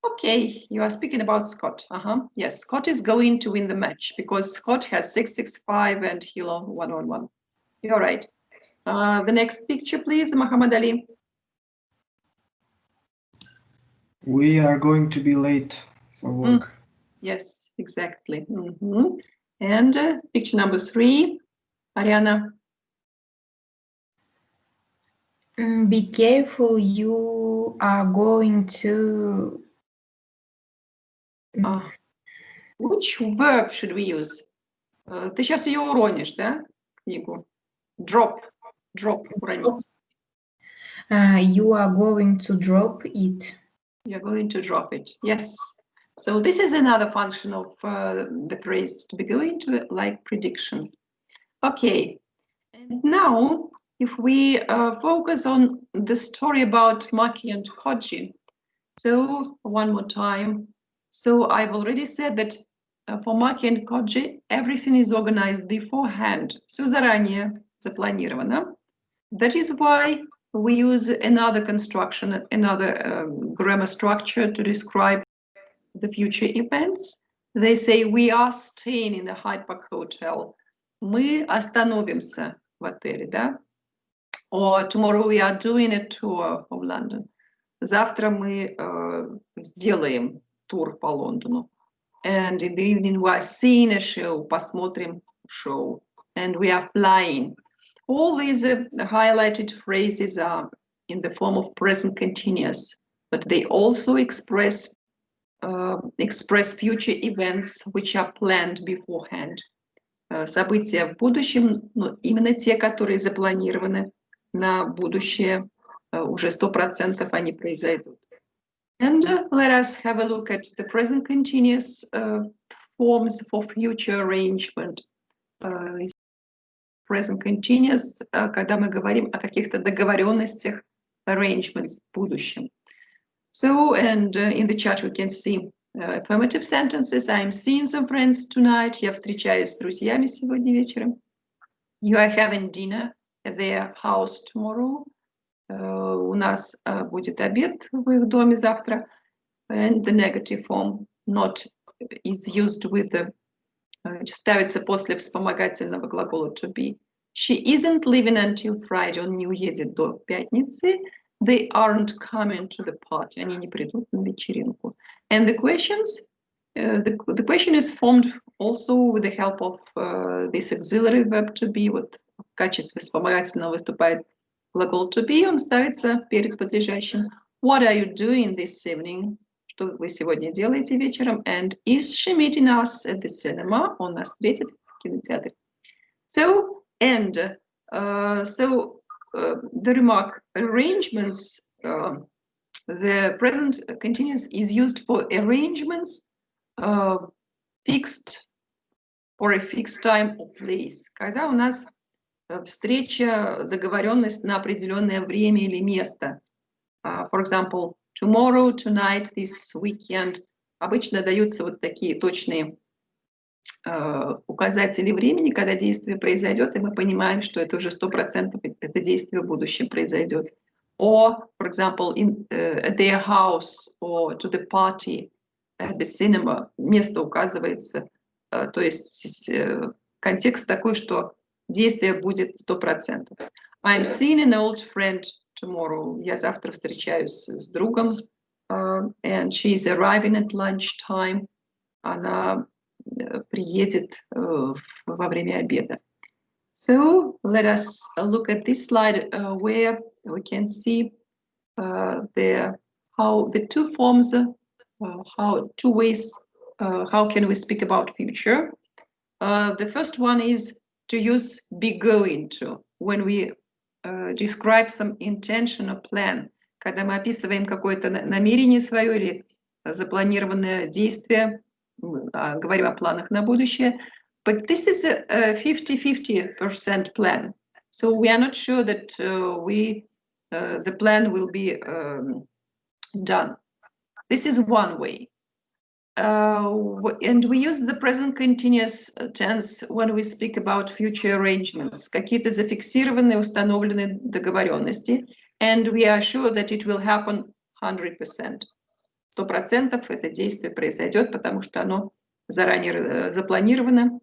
Okay, you are speaking about Scott. Yes, Scott is going to win the match because Scott has 665 and Hilo 111. You're right. The next picture, please, Muhammad Ali. We are going to be late for work. Yes, exactly. And picture number 3, Ariana. Be careful, you are going to... Which verb should we use? Ты сейчас ее уронишь, да, книгу? Drop, уронить. You are going to drop it. You're going to drop it, yes. So this is another function of the phrase to be going to, like prediction. Okay, and now if we focus on the story about Maki and Koji. So one more time. So I've already said that for Maki and Koji, everything is organized beforehand. Все заранее запланировано. That is why we use another construction, another grammar structure to describe the future events. They say, we are staying in the Hyde Park Hotel. Мы остановимся в отеле, да? Or tomorrow we are doing a tour of London. Завтра мы сделаем тур по Лондону. And in the evening we are seeing a show, посмотрим шоу. And we are flying. All these highlighted phrases are in the form of present continuous, but they also express future events which are planned beforehand. События в будущем, но именно те, которые запланированы на будущее, уже 100% они произойдут. And let us have a look at the present continuous forms for future arrangement. Present continuous, когда мы говорим о каких-то договоренностях, arrangements в будущем. So, and in the chat we can see affirmative sentences. I'm seeing some friends tonight. Я встречаюсь с друзьями сегодня вечером. You are having dinner at their house tomorrow. У нас будет обед в их доме завтра. And the negative form not is used with the ставится после вспомогательного глагола to be. She isn't leaving until Friday. Он не уедет до пятницы. They aren't coming to the party. Они не придут на вечеринку. And the questions, the question is formed also with the help of this auxiliary verb to be. Вот в качестве вспомогательного выступает глагол to be. Он ставится перед подлежащим. What are you doing this evening? Что вы сегодня делаете вечером? And is she meeting us at the cinema? Он нас встретит в кинотеатре. So, and the remark arrangements, the present continuous is used for arrangements fixed for a fixed time or place. Когда у нас встреча, договоренность на определенное время или место. For example, tomorrow, tonight, this weekend. Обычно даются вот такие точные указатели времени, когда действие произойдет, и мы понимаем, что это уже 100% это действие в будущем произойдет. Or, for example, at their house or to the party at the cinema. Место указывается, то есть контекст такой, что действие будет 100%. I'm seeing an old friend tomorrow. Я завтра встречаюсь с другом, and she is arriving at lunchtime. Она приедет во время обеда. So let us look at this slide where we can see how the two forms, how two ways, how can we speak about future. The first one is to use be going to when we describe some intention or plan. Когда мы описываем какое-то намерение свое или запланированное действие, говорим о планах на будущее. But this is a 50-50% plan. So we are not sure that the plan will be done. This is one way. And we use the present continuous tense when we speak about future arrangements. Какие-то зафиксированные, установленные договоренности. And we are sure that it will happen 100%. 100% это действие произойдет, потому что оно заранее запланировано,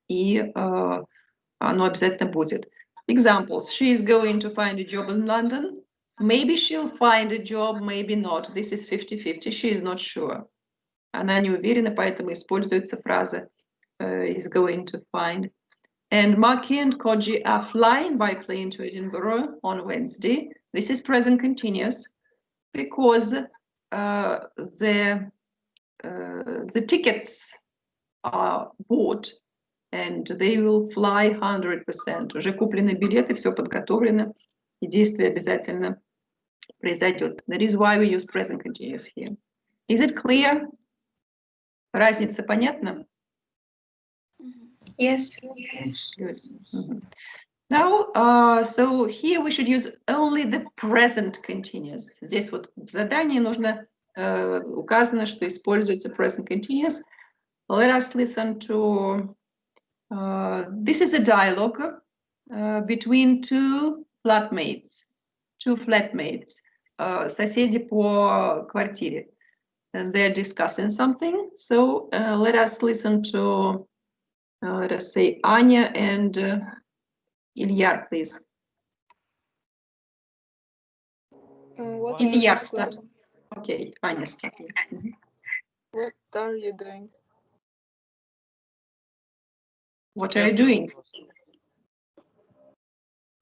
и оно обязательно будет. Examples. She is going to find a job in London. Maybe she'll find a job, maybe not. This is 50-50. She is not sure. Она не уверена, поэтому используется фраза is going to find. And Maki and Koji are flying by plane to Edinburgh on Wednesday. This is present continuous because the tickets are bought and they will fly 100%. Уже куплены билеты, все подготовлено, и действие обязательно произойдет. That is why we use present continuous here. Is it clear? Разница понятна? Yes. Good. Now, so here we should use only the present continuous. Здесь вот в задании нужно указано, что используется present continuous. Let us listen to, this is a dialogue between two flatmates, соседи по квартире. And they're discussing something. So let us listen to, let us say, Anya and Ilyar, please. What Ильяр, are you start. doing? Okay, Аня, start. What are you doing? What are you doing?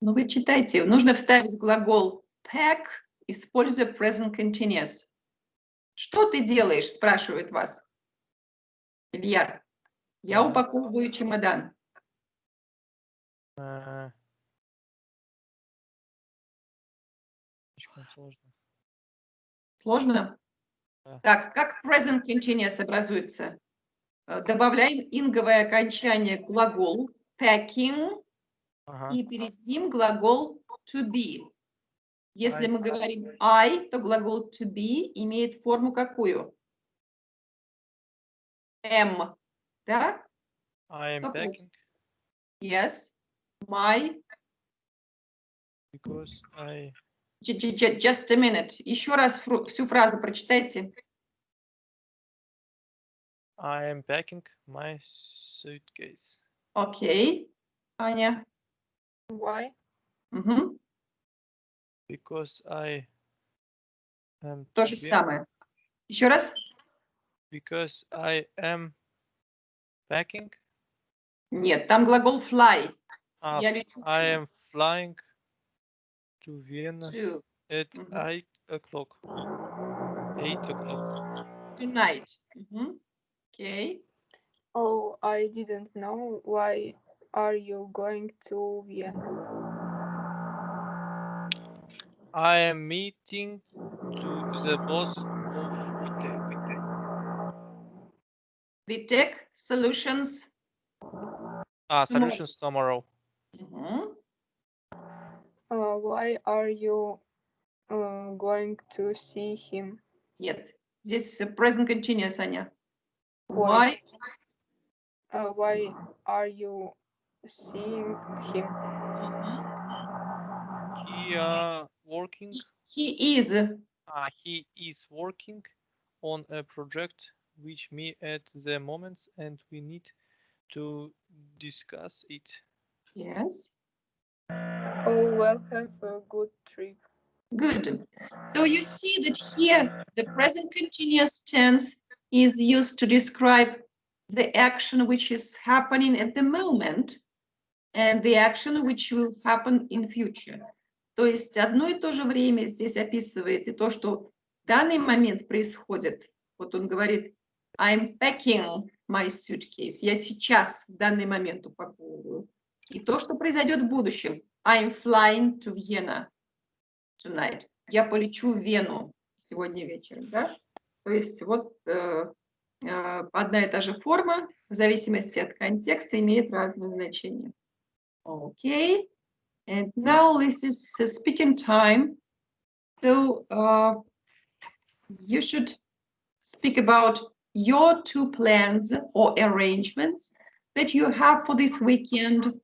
Ну, вы читайте. Нужно вставить глагол pack, используя present continuous. Что ты делаешь, спрашивает вас Ильяр. Я упаковываю чемодан. Очень сложно. Сложно? Да. Так, как present continuous образуется? Добавляем инговое окончание к глаголу packing и перед ним глагол to be. Если мы говорим I, то глагол to be имеет форму какую? Am. Да? I am packing Yes. My. because I... Just a minute. Еще раз всю фразу прочитайте. I am packing my suitcase. Окей. Аня. Why? Угу. Because I am... То же самое. Еще раз. Because I am packing. Нет, там глагол fly. Я лечу. I am flying to Vienna To. at 8 o'clock. 8 o'clock. Tonight. Okay. Oh, I didn't know. Why are you going to Vienna? I am meeting to the boss of VTech. VTech Solutions. Solutions tomorrow. Why are you going to see him? Нет, здесь present continuous, Аня. Why? Why are you seeing him? He working. He is. He is working on a project which me at the moment, and we need to discuss it. Yes. Oh, well, have a good trip. Good. So you see that here the present continuous tense is used to describe the action which is happening at the moment and the action which will happen in future. То есть одно и то же время здесь описывает и то, что в данный момент происходит. Вот он говорит, I'm packing my suitcase. Я сейчас, в данный момент упаковываю. И то, что произойдет в будущем. I'm flying to Vienna tonight. Я полечу в Вену сегодня вечером. Да? То есть вот одна и та же форма, в зависимости от контекста, имеет разное значение. Okay. And now this is speaking time. So you should speak about your two plans or arrangements that you have for this weekend.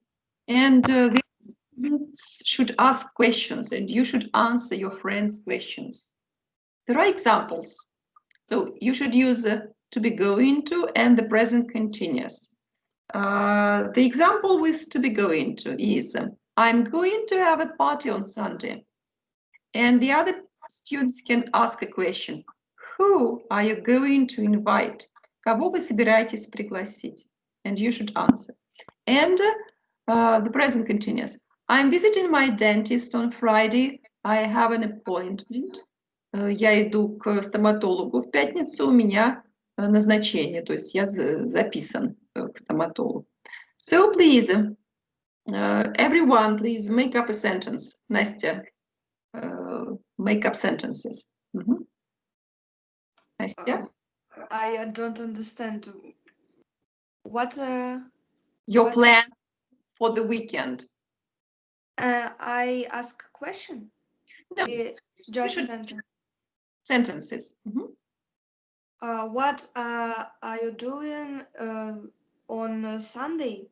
And the students should ask questions and you should answer your friends' questions. There are examples. So you should use to be going to and the present continuous. The example with to be going to is I'm going to have a party on Sunday. And the other students can ask a question. Who are you going to invite? Кого вы собираетесь пригласить? And you should answer. And the present continuous. I'm visiting my dentist on Friday. I have an appointment. Я иду к стоматологу в пятницу. У меня назначение, то есть я записан к стоматологу. So please, everyone, please make up a sentence. Настя, make up sentences. Настя? I don't understand. What? Your plans for the weekend. I ask a question. No, just sentence. Sentences. What are you doing on Sunday?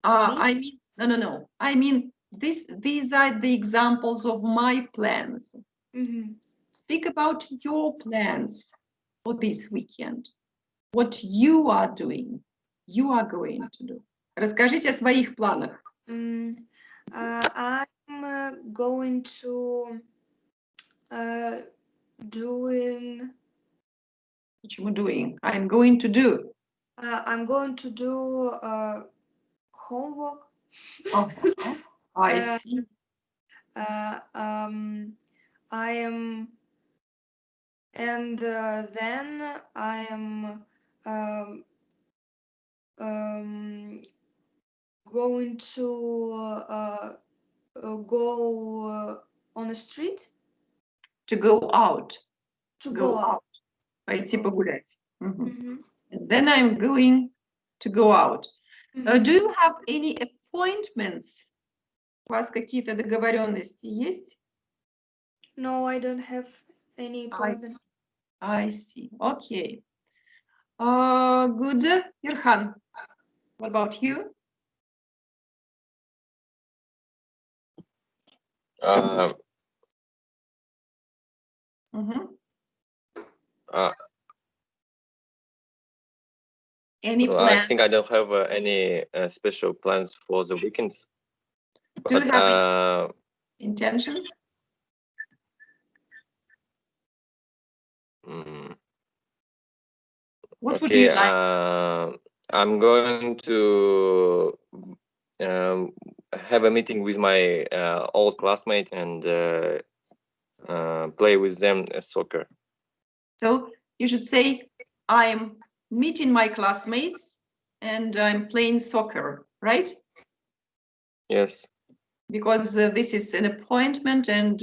I mean, no. I mean, these are the examples of my plans. Speak about your plans for this weekend. What you are doing, you are going to do. Расскажите о своих планах. I'm going to Doing. Почему doing? I'm going to do. I'm going to do homework. Oh, I Uh, see. I am, and then I am going to go on the street. To go out. To go out. Пойти go. погулять. Мгм. Mhm. And then I'm going to go out. Mhm. Do you have any appointments? У вас какие-то договоренности есть? No, I don't have any appointment. I see. Okay. Good. Irhan, what about you? Mhm. Any Well, plans? I think I don't have any special plans for the weekends. Do you But have intentions? What would okay, you like? I'm going to have a meeting with my old classmates and play with them soccer. So you should say, I'm meeting my classmates and I'm playing soccer, right? Yes. Because this is an appointment and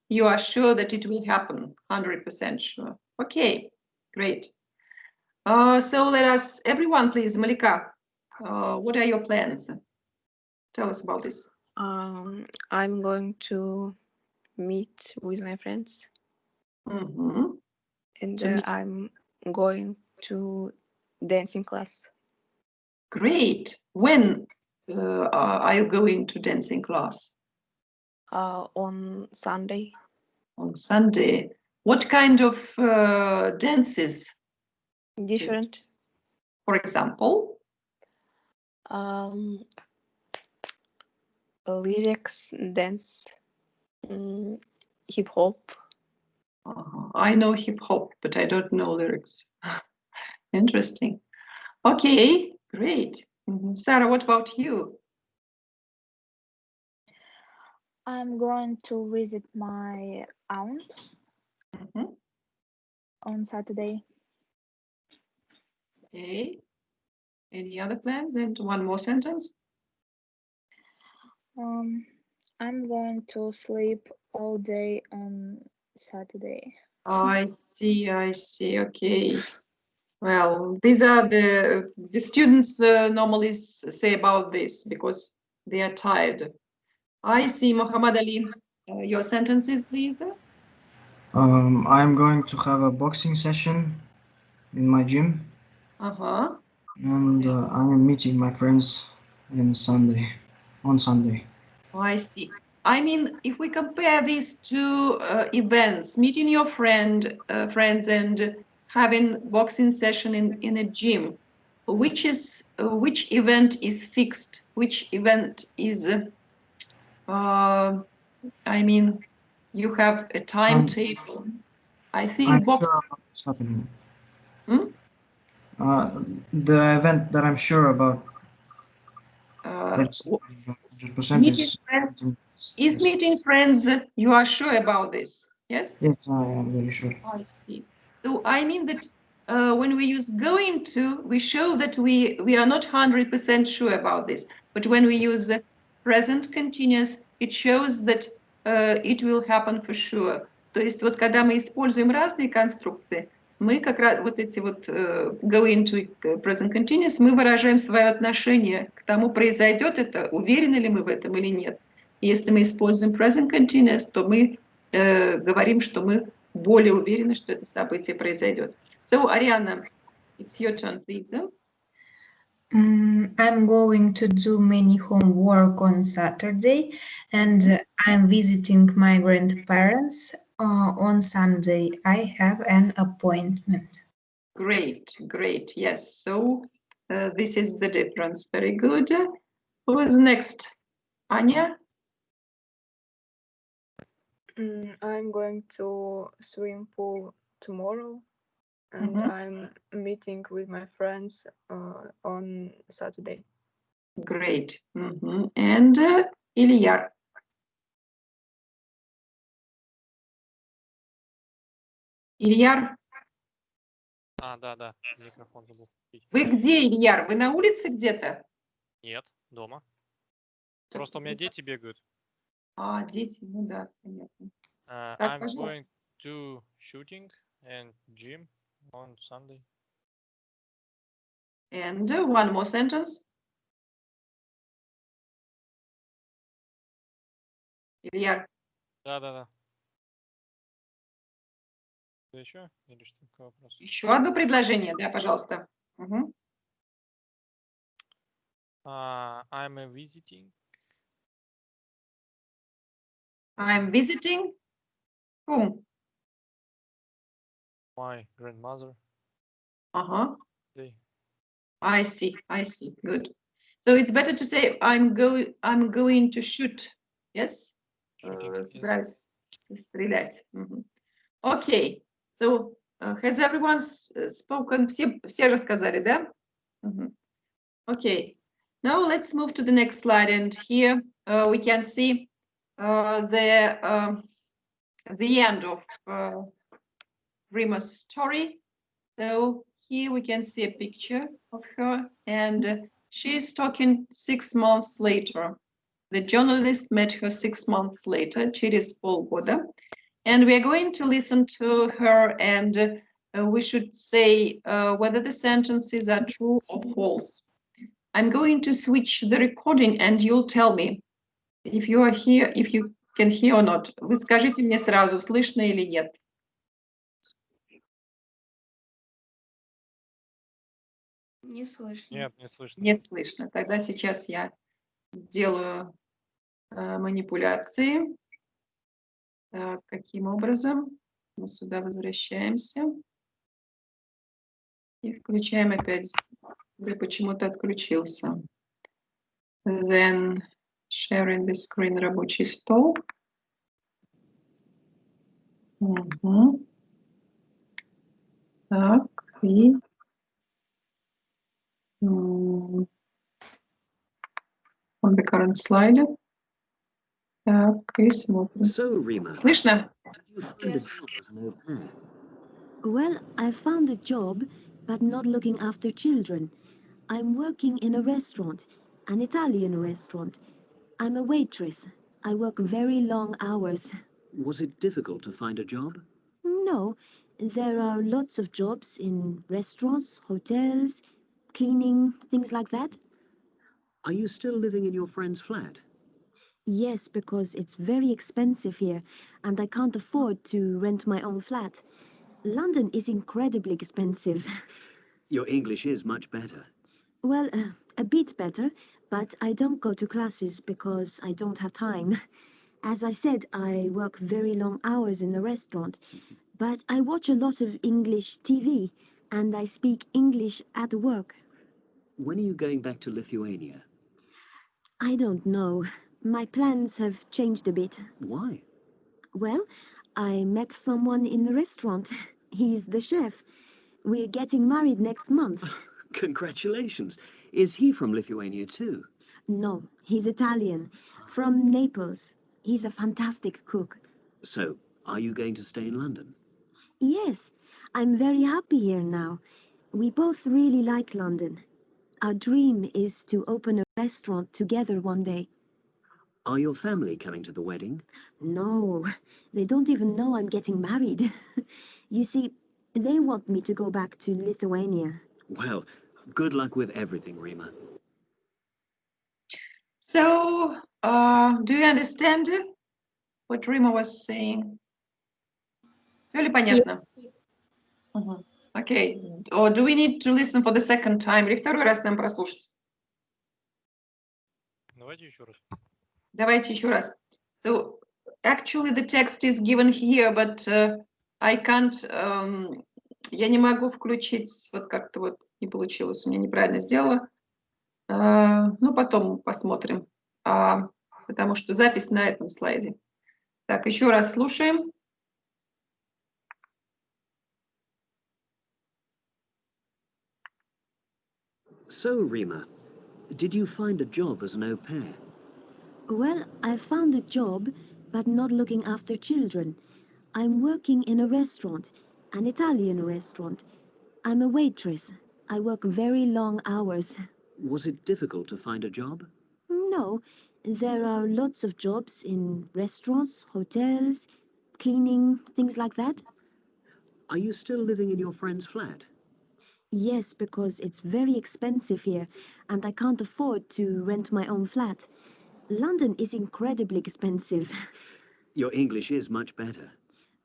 you are sure that it will happen, 100% sure. Okay, great. So let us, everyone please, Malika, what are your plans? Tell us about this. I'm going to meet with my friends. Mm-hmm. And I'm going to dancing class. Great. When are you going to dancing class? On Sunday. On Sunday. What kind of dances? Different. For example? Lyrics, dance, hip hop. I know hip hop, but I don't know lyrics. Interesting. Okay, great. Sarah, what about you? I'm going to visit my aunt on Saturday. Okay. Any other plans? And one more sentence. I'm going to sleep all day on Saturday. I see. Okay. Well, these are the students normally say about this because they are tired. I see, Muhammad Ali. Your sentences, please. I'm going to have a boxing session in my gym. And I'm meeting my friends on Sunday. I see. I mean, if we compare these two events, meeting your friends and having boxing session in a gym, which event is fixed? Which event is? I mean, you have a timetable. I think boxing. Sure about what's happening. Hmm? The event that I'm sure about. Meeting friends, you are sure about this? Yes? Yes, I am very sure. I see. So I mean that when we use going to, we show that we are not 100% sure about this. But when we use present continuous, it shows that it will happen for sure. То есть вот когда мы используем разные конструкции, мы как раз вот эти вот going to present continuous, мы выражаем свое отношение к тому, произойдет это, уверены ли мы в этом или нет. Если мы используем present continuous, то мы говорим, что мы более уверены, что это событие произойдет. So, Ariana, it's your turn, please. I'm going to do many homework on Saturday, and I'm visiting my grandparents on Sunday. I have an appointment. Great. Yes. So this is the difference. Very good. Who is next? Anya? I'm going to swim pool tomorrow, and I'm meeting with my friends on Saturday. Great. And Ильяр. Ильяр, Да, микрофон забыл. вы где, Ильяр? Вы на улице где-то? Нет, дома. Просто у меня дети бегают. А, дети, ну да, понятно. Так, I'm пожалуйста. going to shooting and gym on Sunday. And one more sentence. Ильяр. Да. Еще? Или что? Какой вопрос? Еще одно предложение, да, пожалуйста. I'm visiting. I'm visiting whom? My grandmother. Day. I see. Good. So it's better to say I'm going to shoot. Yes? Собираюсь стрелять. Okay. So has everyone spoken? Все рассказали, да? Okay. Now let's move to the next slide, and here we can see the end of Rima's story. So here we can see a picture of her, and she's talking 6 months later. The journalist met her 6 months later, через полгода, and we are going to listen to her, and we should say whether the sentences are true or false. I'm going to switch the recording, and you'll tell me if you are here, if you can hear or not. Вы скажите мне сразу, слышно или нет. Не слышно. Нет, не слышно. Не слышно. Тогда сейчас я сделаю манипуляции. Так, каким образом? Мы сюда возвращаемся. И включаем опять. Или почему-то отключился. Then sharing the screen, рабочий стол. Так, и on the current slide. Так, и смотрим. Слышно? Yes. Well, I found a job, but not looking after children. I'm working in a restaurant, an Italian restaurant. I'm a waitress. I work very long hours. Was it difficult to find a job? No, there are lots of jobs in restaurants, hotels, cleaning, things like that. Are you still living in your friend's flat? Yes, because it's very expensive here, and I can't afford to rent my own flat. London is incredibly expensive. Your English is much better. Well, a bit better, but I don't go to classes because I don't have time. As I said, I work very long hours in the restaurant, but I watch a lot of English TV, and I speak English at work. When are you going back to Lithuania? I don't know. My plans have changed a bit. Why? Well, I met someone in the restaurant. He's the chef. We're getting married next month. Congratulations. Is he from Lithuania too? No, he's Italian, from Naples. He's a fantastic cook. So, are you going to stay in London? Yes, I'm very happy here now. We both really like London. Our dream is to open a restaurant together one day. Are your family coming to the wedding? No, they don't even know I'm getting married. You see, they want me to go back to Lithuania. Well, good luck with everything, Rima. So, do you understand what Rima was saying? Все ли понятно? Okay. Or do we need to listen for the second time? Или второй раз нам прослушать? Давайте еще раз. Давайте еще раз. So, actually the text is given here, but I can't, я не могу включить, вот как-то вот не получилось, у меня неправильно сделала. Ну, потом посмотрим, потому что запись на этом слайде. Так, еще раз слушаем. So, Rima, did you find a job as an au pair? Well, I found a job, but not looking after children. I'm working in a restaurant, an Italian restaurant. I'm a waitress. I work very long hours. Was it difficult to find a job? No, there are lots of jobs in restaurants, hotels, cleaning, things like that. Are you still living in your friend's flat? Yes, because it's very expensive here, and I can't afford to rent my own flat. London is incredibly expensive. Your English is much better.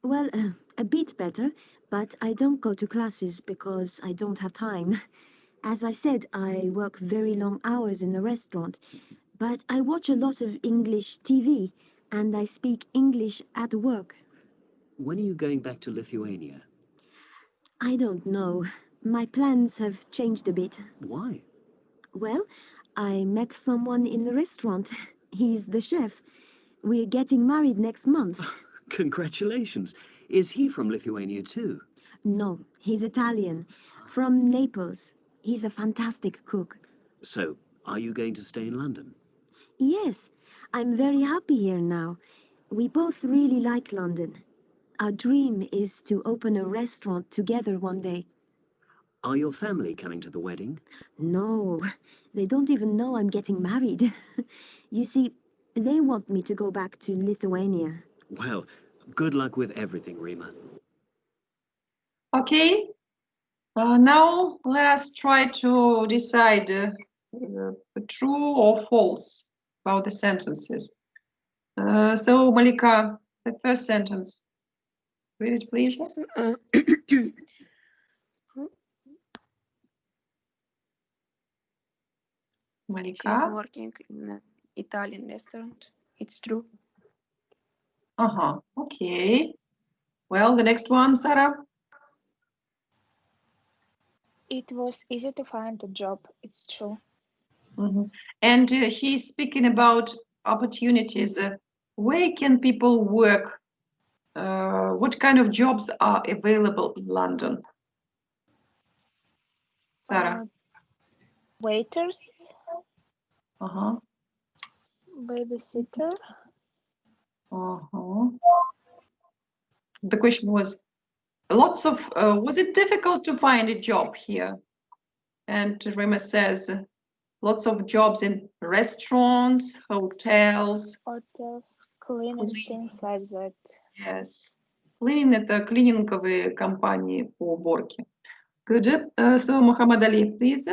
Well, a bit better, but I don't go to classes because I don't have time. As I said, I work very long hours in the restaurant, but I watch a lot of English TV, and I speak English at work. When are you going back to Lithuania? I don't know. My plans have changed a bit. Why? Well, I met someone in the restaurant. He's the chef. We're getting married next month. Congratulations. Is he from Lithuania too? No, he's Italian, from Naples. He's a fantastic cook. So, are you going to stay in London? Yes, I'm very happy here now. We both really like London. Our dream is to open a restaurant together one day. Are your family coming to the wedding? No, they don't even know I'm getting married. You see, they want me to go back to Lithuania. Well, good luck with everything, Rima. Okay. Now let us try to decide true or false about the sentences. So, Malika, the first sentence. Read it, please. Malika. She's working in an Italian restaurant. It's true. Okay. Well, the next one, Sarah. It was easy to find a job. It's true. And he's speaking about opportunities. Where can people work? What kind of jobs are available in London? Sarah. Waiters. Babysitter. The question was, was it difficult to find a job here? And Rima says, lots of jobs in restaurants, hotels. Cleaning, things like that. Yes. Cleaning — это клининговые компании по уборке. Good. So, Muhammad Ali, please.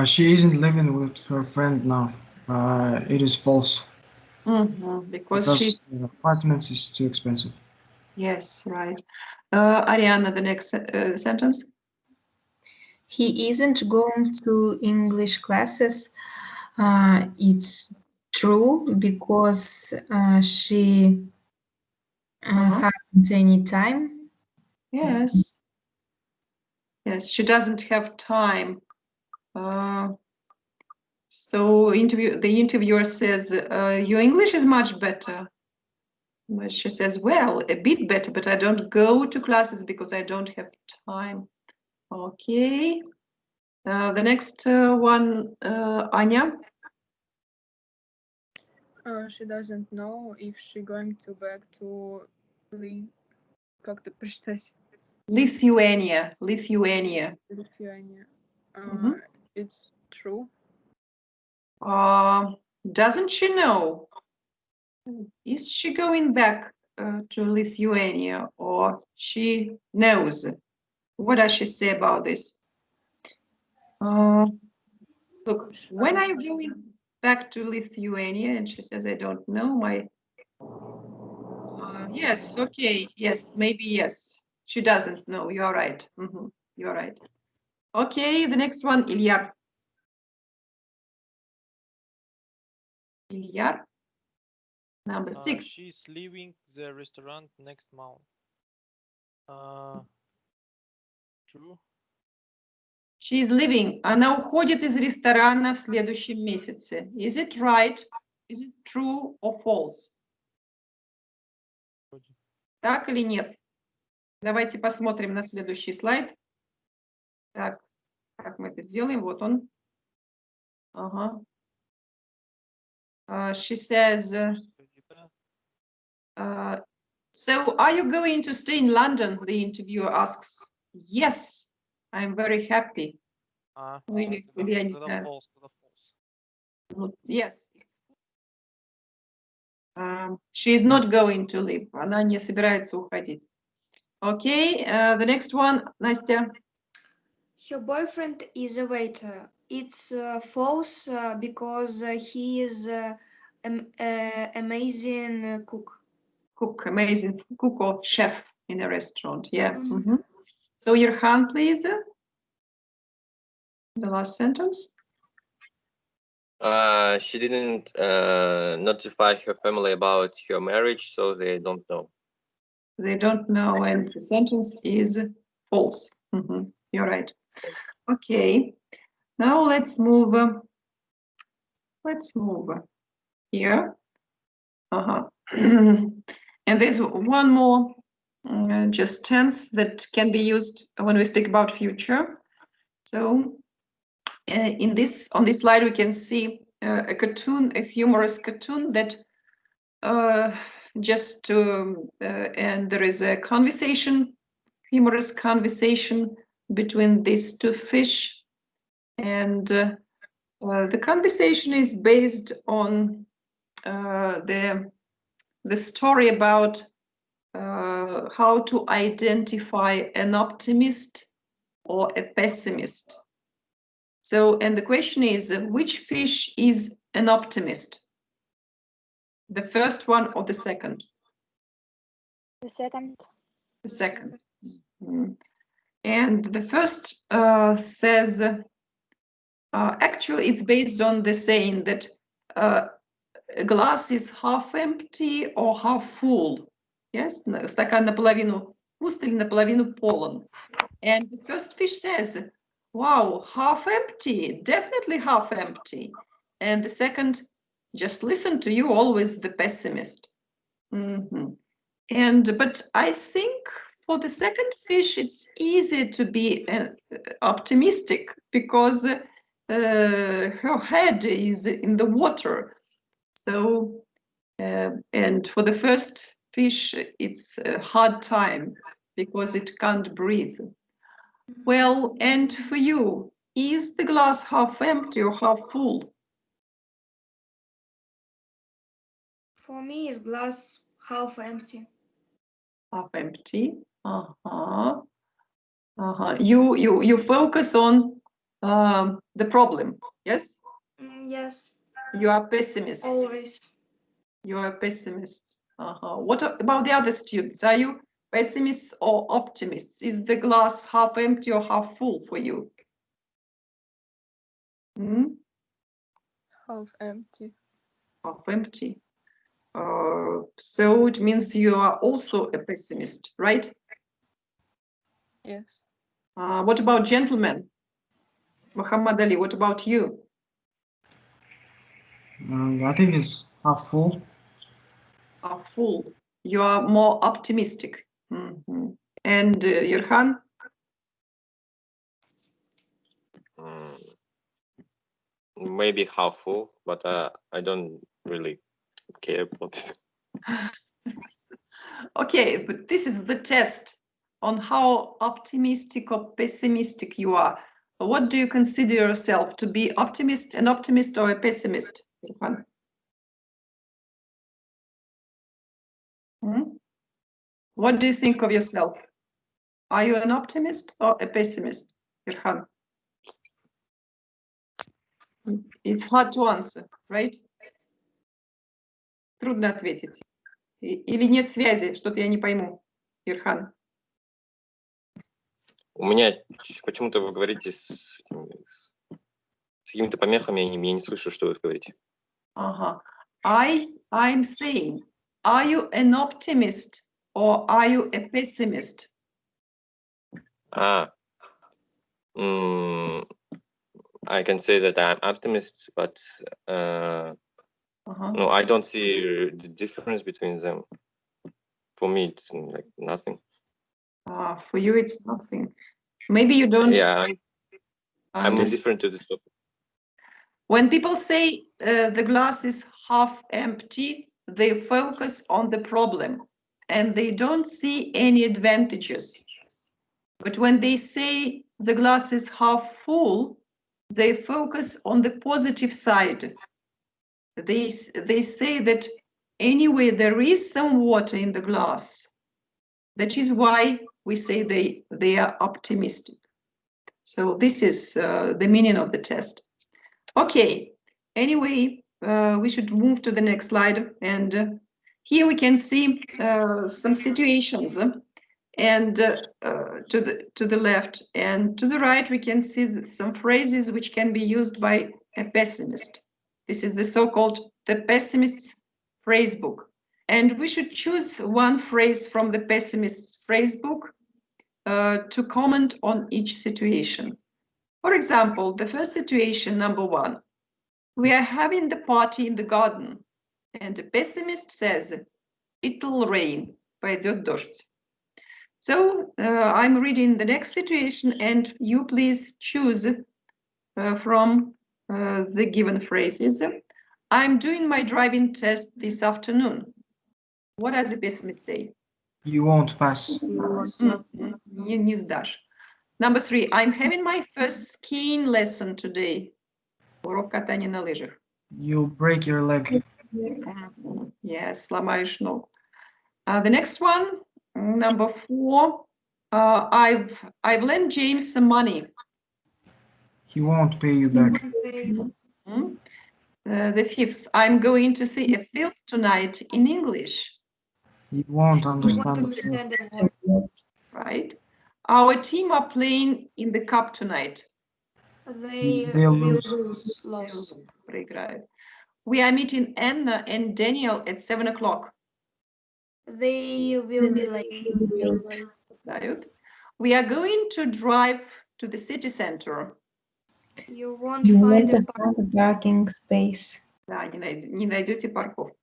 She isn't living with her friend now. It is false. Because she's... the apartments is too expensive. Yes, right. Ariana, the next sentence. He isn't going to English classes. It's true because she hasn't any time. Yes. Yes, she doesn't have time. So the interviewer says, your English is much better. But she says, well, a bit better, but I don't go to classes because I don't have time. Okay. The next one, Anya. She doesn't know if she's going to back to как-то прочитать. Lithuania. Lithuania. It's true. Doesn't she know? Is she going back to Lithuania, or she knows? What does she say about this? Look, when are you going back to Lithuania? And she says, I don't know. Yes, okay, yes, maybe yes. She doesn't know. You're right. You're right. Okay, the next one, Ilyar. Ilyar, number 6. She's leaving the restaurant next month. True. She is leaving. Она уходит из ресторана в следующем месяце. Is it right? Is it true or false? Так или нет? Давайте посмотрим на следующий слайд. Так, как мы это сделаем? Вот он. Ага. She says, so are you going to stay in London? The interviewer asks. Yes, I'm very happy. Или я не знаю. Yes. She is not going to leave. Она не собирается уходить. Okay, the next one, Настя. Her boyfriend is a waiter. It's false because he is amazing cook. Amazing cook or chef in a restaurant. Yeah. So Yerhan, please. The last sentence. She didn't notify her family about her marriage, so they don't know. They don't know, and the sentence is false. You're right. Okay. Now let's move. Here. And there's one more just tense that can be used when we speak about future. So on this slide we can see a cartoon, a humorous cartoon that and there is a conversation, humorous conversation between these two fish, and the conversation is based on the story about how to identify an optimist or a pessimist. So, and the question is, which fish is an optimist? The first one or the second? The second. The second. And the first says, actually it's based on the saying that a glass is half empty or half full. Yes, стакан наполовину пуст или наполовину полон. And the first fish says, wow, half empty, definitely half empty. And the second, just listen to you, always the pessimist. But I think for the second fish, it's easy to be optimistic because her head is in the water. So, and for the first fish, it's a hard time because it can't breathe. Well, and for you, is the glass half empty or half full? For me, is glass half empty. Half empty. You focus on the problem. Yes. Yes. You are pessimist. Always. You are a pessimist. What about the other students? Are you pessimists or optimists? Is the glass half empty or half full for you? Half empty. Half empty. So it means you are also a pessimist, right? Yes. What about gentlemen? Muhammad Ali, what about you? I think it's half full. Half full. You are more optimistic. And Yerhan? Maybe half full, but I don't really care about it. Okay, but this is the test on how optimistic or pessimistic you are. What do you consider yourself to be, an optimist or a pessimist? Yerhan? What do you think of yourself? Are you an optimist or a pessimist, Yerhan? It's hard to answer, right? Трудно ответить. Или нет связи, что-то я не пойму, Yerhan. У меня почему-то вы говорите с какими-то помехами, я не слышу, что вы говорите. I'm saying, are you an optimist or are you a pessimist? I can say that I'm optimist, but no, I don't see the difference between them. For me, it's like nothing. For you, it's nothing. Maybe you don't. Yeah, I'm indifferent to this topic. When people say the glass is half empty, they focus on the problem and they don't see any advantages. But when they say the glass is half full, they focus on the positive side. They say that anyway, there is some water in the glass. That is why we say they are optimistic. So this is the meaning of the test. Okay, anyway, we should move to the next slide. And here we can see some situations. And to the left and to the right, we can see some phrases which can be used by a pessimist. This is the so-called the pessimist's phrase book. And we should choose one phrase from the pessimist's phrase book to comment on each situation. For example, the first situation, number 1. We are having the party in the garden, and the pessimist says, it'll rain, пойдет дождь. So I'm reading the next situation, and you please choose from the given phrases. I'm doing my driving test this afternoon. What does the pessimist say? You won't pass. Не сдашь. Number 3, I'm having my first skiing lesson today. Урок катания на лыжах. You'll break your leg. Yes, сломаешь ногу. The next one, number 4, I've lent James some money. He won't pay you back. The 5th, I'm going to see a film tonight in English. You won't understand the word. Right. Our team are playing in the cup tonight. They They'll will lose. lose. Проиграют. We are meeting Anna and Daniel at 7 o'clock. They will be late. Знают. We are going to drive to the city center. You won't find a parking space. Да, не найдете парковку.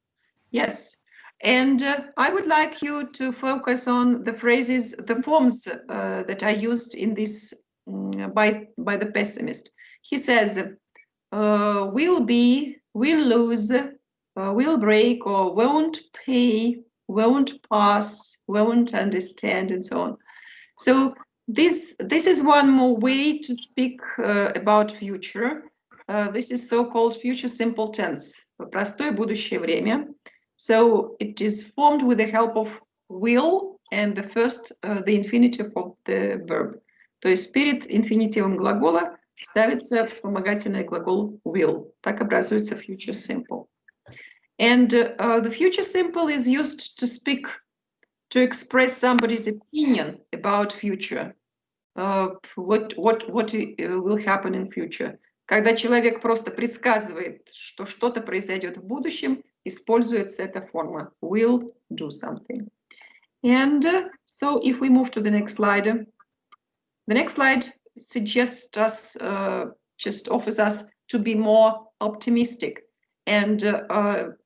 Yes. And I would like you to focus on the phrases, the forms that are used in this by the pessimist. He says, will be, will lose, will break, or won't pay, won't pass, won't understand, and so on. So this is one more way to speak about future. This is so-called future simple tense, простое будущее время. So it is formed with the help of will and the first, the infinitive of the verb. То есть перед инфинитивом глагола ставится вспомогательный глагол will. Так образуется future simple. And the future simple is used to speak, to express somebody's opinion about future. What will happen in future. Когда человек просто предсказывает, что что-то произойдет в будущем, используется эта форма will do something. And so if we move to the next slide, the next slide suggests us, just offers us to be more optimistic and to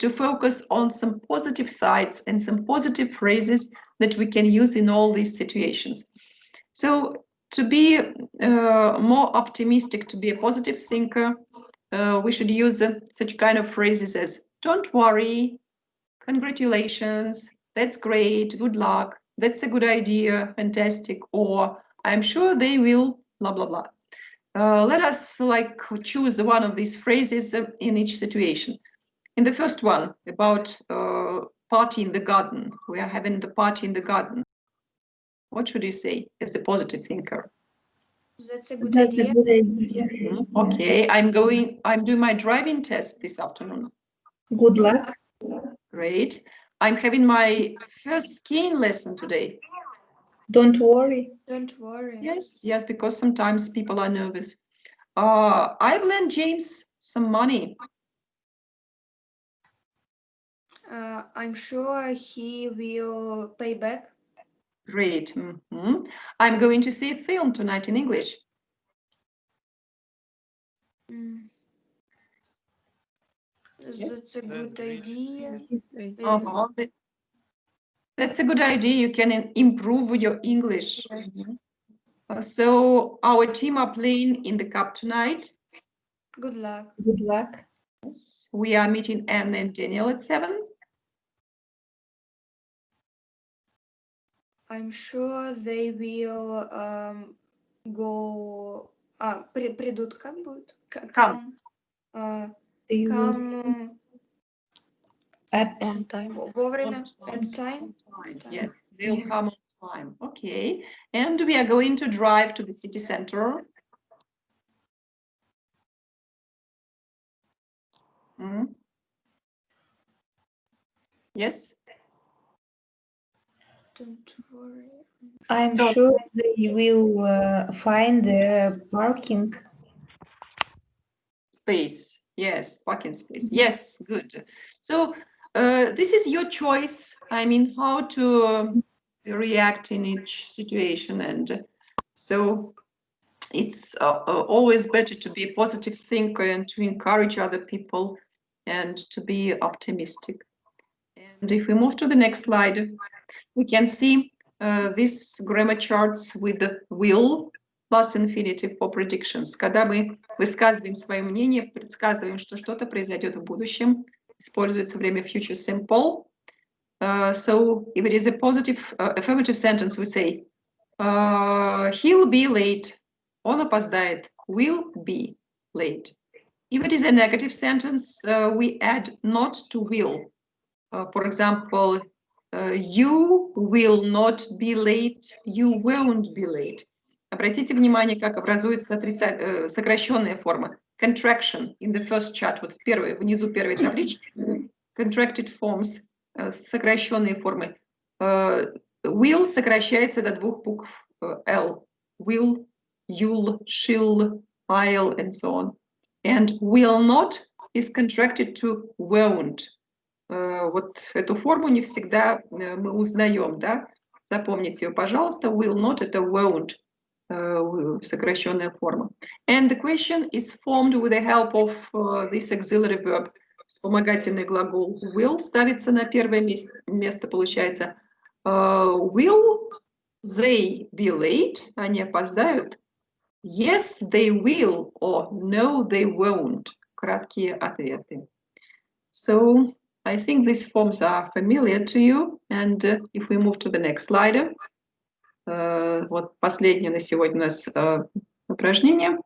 focus on some positive sides and some positive phrases that we can use in all these situations. So to be more optimistic, to be a positive thinker, we should use such kind of phrases as don't worry, congratulations, that's great, good luck, that's a good idea, fantastic, or I'm sure they will, blah, blah, blah. Let us choose one of these phrases in each situation. In the first one, about party in the garden, we are having the party in the garden. What should you say as a positive thinker? That's a good idea. Okay, I'm doing my driving test this afternoon. Good luck. Great. I'm having my first skiing lesson today. Don't worry. Don't worry. Yes, because sometimes people are nervous. I've lent James some money. I'm sure he will pay back. Great. I'm going to see a film tonight in English. That's a good idea. That's a good idea. You can improve your English. So our team are playing in the cup tonight. Good luck. Good luck. Yes. We are meeting Anne and Daniel at 7. I'm sure they will go. Придут, как будет? Come. Come At time. вовремя. At time. Yes, they'll come on time. Okay. And we are going to drive to the city center. Yes. Don't worry. I'm sure they will find a parking Space. Yes, parking space. Yes, good. So this is your choice. I mean, how to react in each situation. And so it's always better to be a positive thinker and to encourage other people and to be optimistic. And if we move to the next slide, we can see these grammar charts with the will plus infinitive for predictions. Когда мы высказываем свое мнение, предсказываем, что что-то произойдет в будущем, используется время future simple. So if it is a positive affirmative sentence, we say he'll be late. Он опоздает. Will be late. If it is a negative sentence, we add not to will. For example, you will not be late, you won't be late. Обратите внимание, как образуется сокращенная форма. Contraction in the first chart. Вот внизу первой таблички. Contracted forms, сокращенные формы. Will сокращается до двух букв L. Will, you'll, she'll, I'll, and so on. And will not is contracted to won't. Вот эту форму не всегда мы узнаем, да? Запомните ее, пожалуйста. Will not — это won't, сокращенная форма. And the question is formed with the help of this auxiliary verb. Вспомогательный глагол will ставится на первое место, получается. Will they be late? Они опоздают? Yes, they will, or no, they won't. Краткие ответы. So I think these forms are familiar to you. And if we move to the next slide, вот последнее на сегодня у нас упражнение.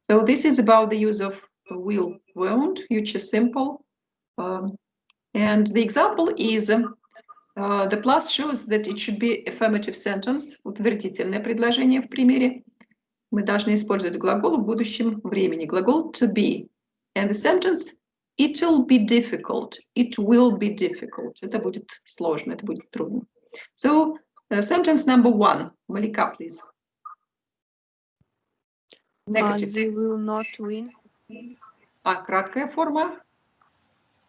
So this is about the use of will, won't, future simple. And the example is the plus shows that it should be affirmative sentence, утвердительное предложение в примере. Мы должны использовать глагол в будущем времени, глагол to be. And the sentence it'll be difficult, it will be difficult. Это будет сложно, это будет трудно. So sentence number 1, Malika, please. Negative. They will not win. Краткая форма.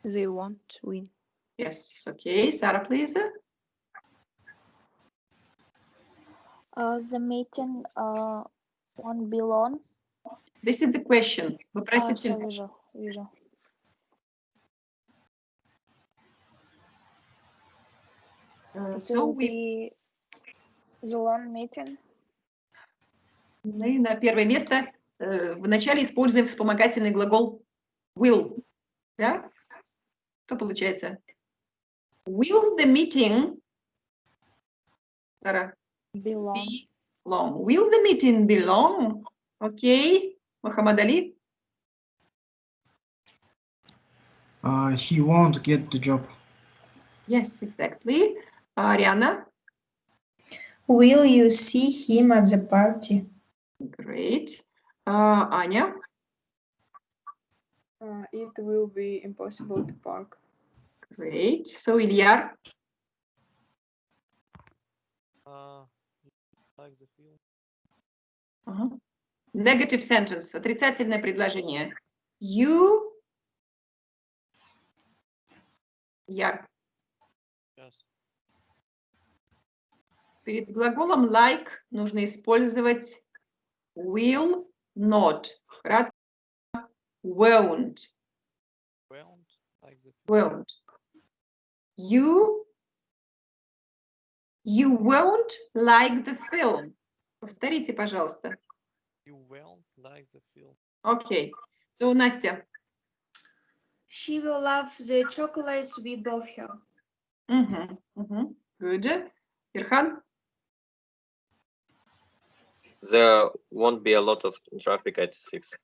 They won't win. Yes, okay. Sarah, please. The meeting won't be long. This is the question. Вопросительный. Вижу. So we the long meeting. Мы на первое место вначале используем вспомогательный глагол will. Да? Что получается? Will the meeting, Sarah, be long? Be long? Will the meeting be long? Okay. Muhammad Ali? He won't get the job. Yes, exactly. Ariana? Will you see him at the party? Great. Anya? It will be impossible to park. Great. So, Ilyar? Like the film. Negative sentence. Отрицательное предложение. You? Яр? Yes. перед глаголом like нужно использовать will not. Кратко won't. Won't. You won't like the film. Повторите, пожалуйста. You won't like the film. Okay. So, Настя. She will love the chocolates we bought her. Good. Ирхан? There won't be a lot of traffic at 6.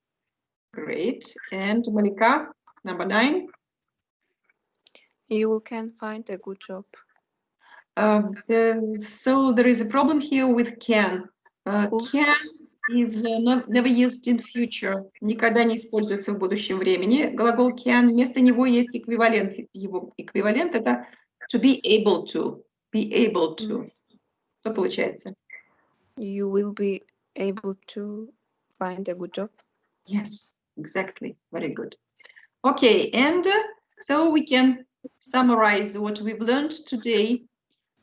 Great. And Malika, number 9. You can find a good job. So there is a problem here with can. Can is never used in future. Никогда не используется в будущем времени. Глагол can, вместо него есть эквивалент. Его эквивалент это to be able to. Be able to. Что получается? You will be able to find a good job. Yes, exactly. Very good. Okay, and so we can summarize what we've learned today.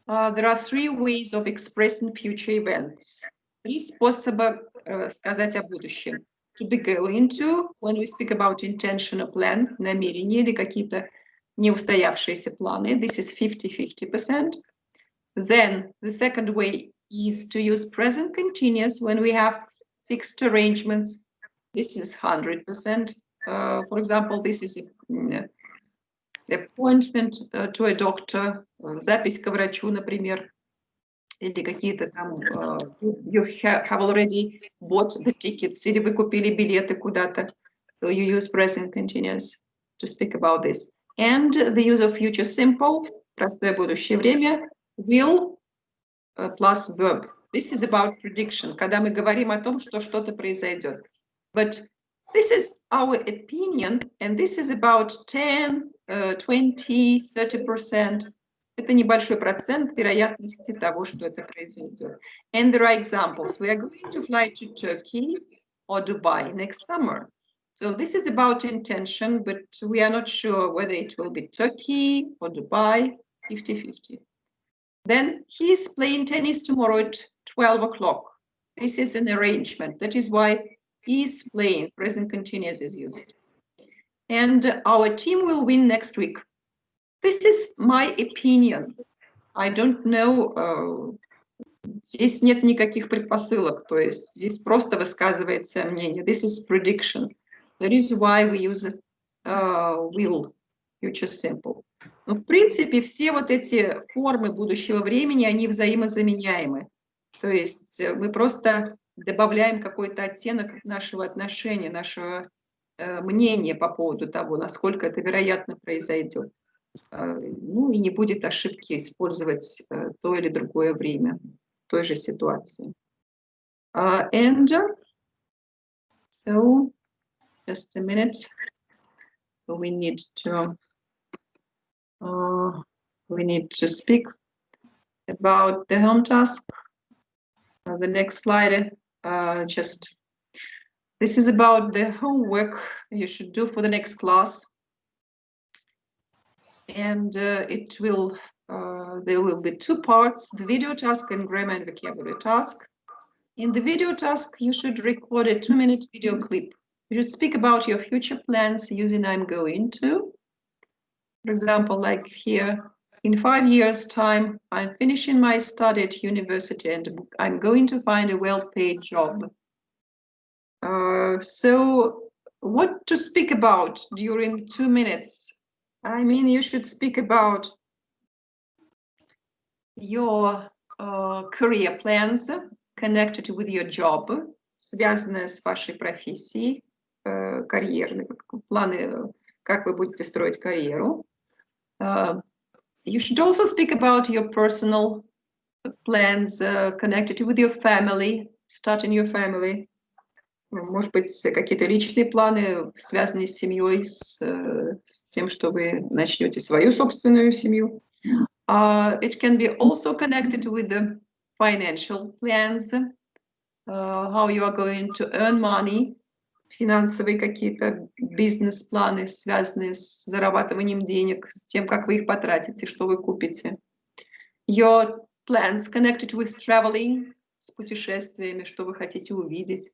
There are 3 ways of expressing future events. 3 способа сказать о будущем. To be going to, when we speak about intention or plan, намерение или какие-то неустоявшиеся планы. This is 50-50%. Then the second way is to use present continuous when we have fixed arrangements. This is 100%. For example, this is the appointment to a doctor, запись к врачу, например, или какие-то там, you have already bought the tickets, или вы купили билеты куда-то. So you use present continuous to speak about this. And the use of future simple, простое будущее время, will plus verb. This is about prediction, когда мы говорим о том, что что-то произойдет. But this is our opinion, and this is about 10, 20, 30%. Это небольшой процент вероятности того, что это произойдет. And there are examples. We are going to fly to Turkey or Dubai next summer. So this is about intention, but we are not sure whether it will be Turkey or Dubai, 50-50. Then he is playing tennis tomorrow at 12 o'clock. This is an arrangement. That is why he is playing, present continuous is used. And our team will win next week. This is my opinion. I don't know. Здесь нет никаких предпосылок, то есть здесь просто высказывается мнение. This is prediction. That is why we use will, future simple. Но в принципе все вот эти формы будущего времени, они взаимозаменяемы. То есть мы просто добавляем какой-то оттенок нашего отношения, нашего мнения по поводу того, насколько это вероятно произойдет. Ну и не будет ошибки использовать то или другое время в той же ситуации. And so, just a minute. We need to speak about the home task. The next slide, this is about the homework you should do for the next class. And there will be 2 parts, the video task and grammar and vocabulary task. In the video task, you should record a 2-minute video clip. You should speak about your future plans using I'm going to. For example, like here, in 5 years' time, I'm finishing my study at university and I'm going to find a well-paid job. So what to speak about during 2 minutes? I mean, you should speak about your career plans connected with your job, связанные с вашей профессией, карьерные планы, как вы будете строить карьеру. You should also speak about your personal plans connected with your family, starting your family. Может быть, какие-то личные планы, связанные с семьей, с тем, что вы начнете свою собственную семью. It can be also connected with the financial plans, how you are going to earn money, финансовые какие-то бизнес-планы, связанные с зарабатыванием денег, с тем, как вы их потратите, что вы купите. Your plans connected with traveling, с путешествиями, что вы хотите увидеть.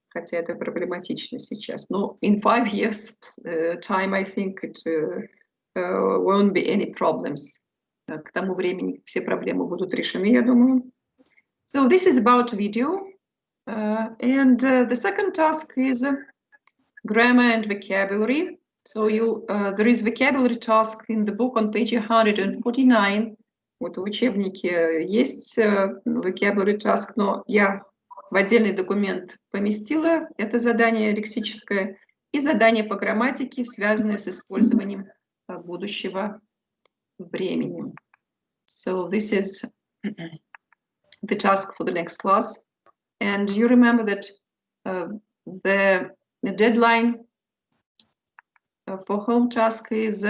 Хотя это проблематично сейчас. Но in 5 years time, I think it won't be any problems. К тому времени все проблемы будут решены, я думаю. So this is about video. And the second task is grammar and vocabulary. So there is vocabulary task in the book on page 149. Вот в учебнике есть vocabulary task, но я в отдельный документ поместила это задание лексическое и задание по грамматике, связанное с использованием будущего времени. So this is the task for the next class. And you remember that the deadline for home task is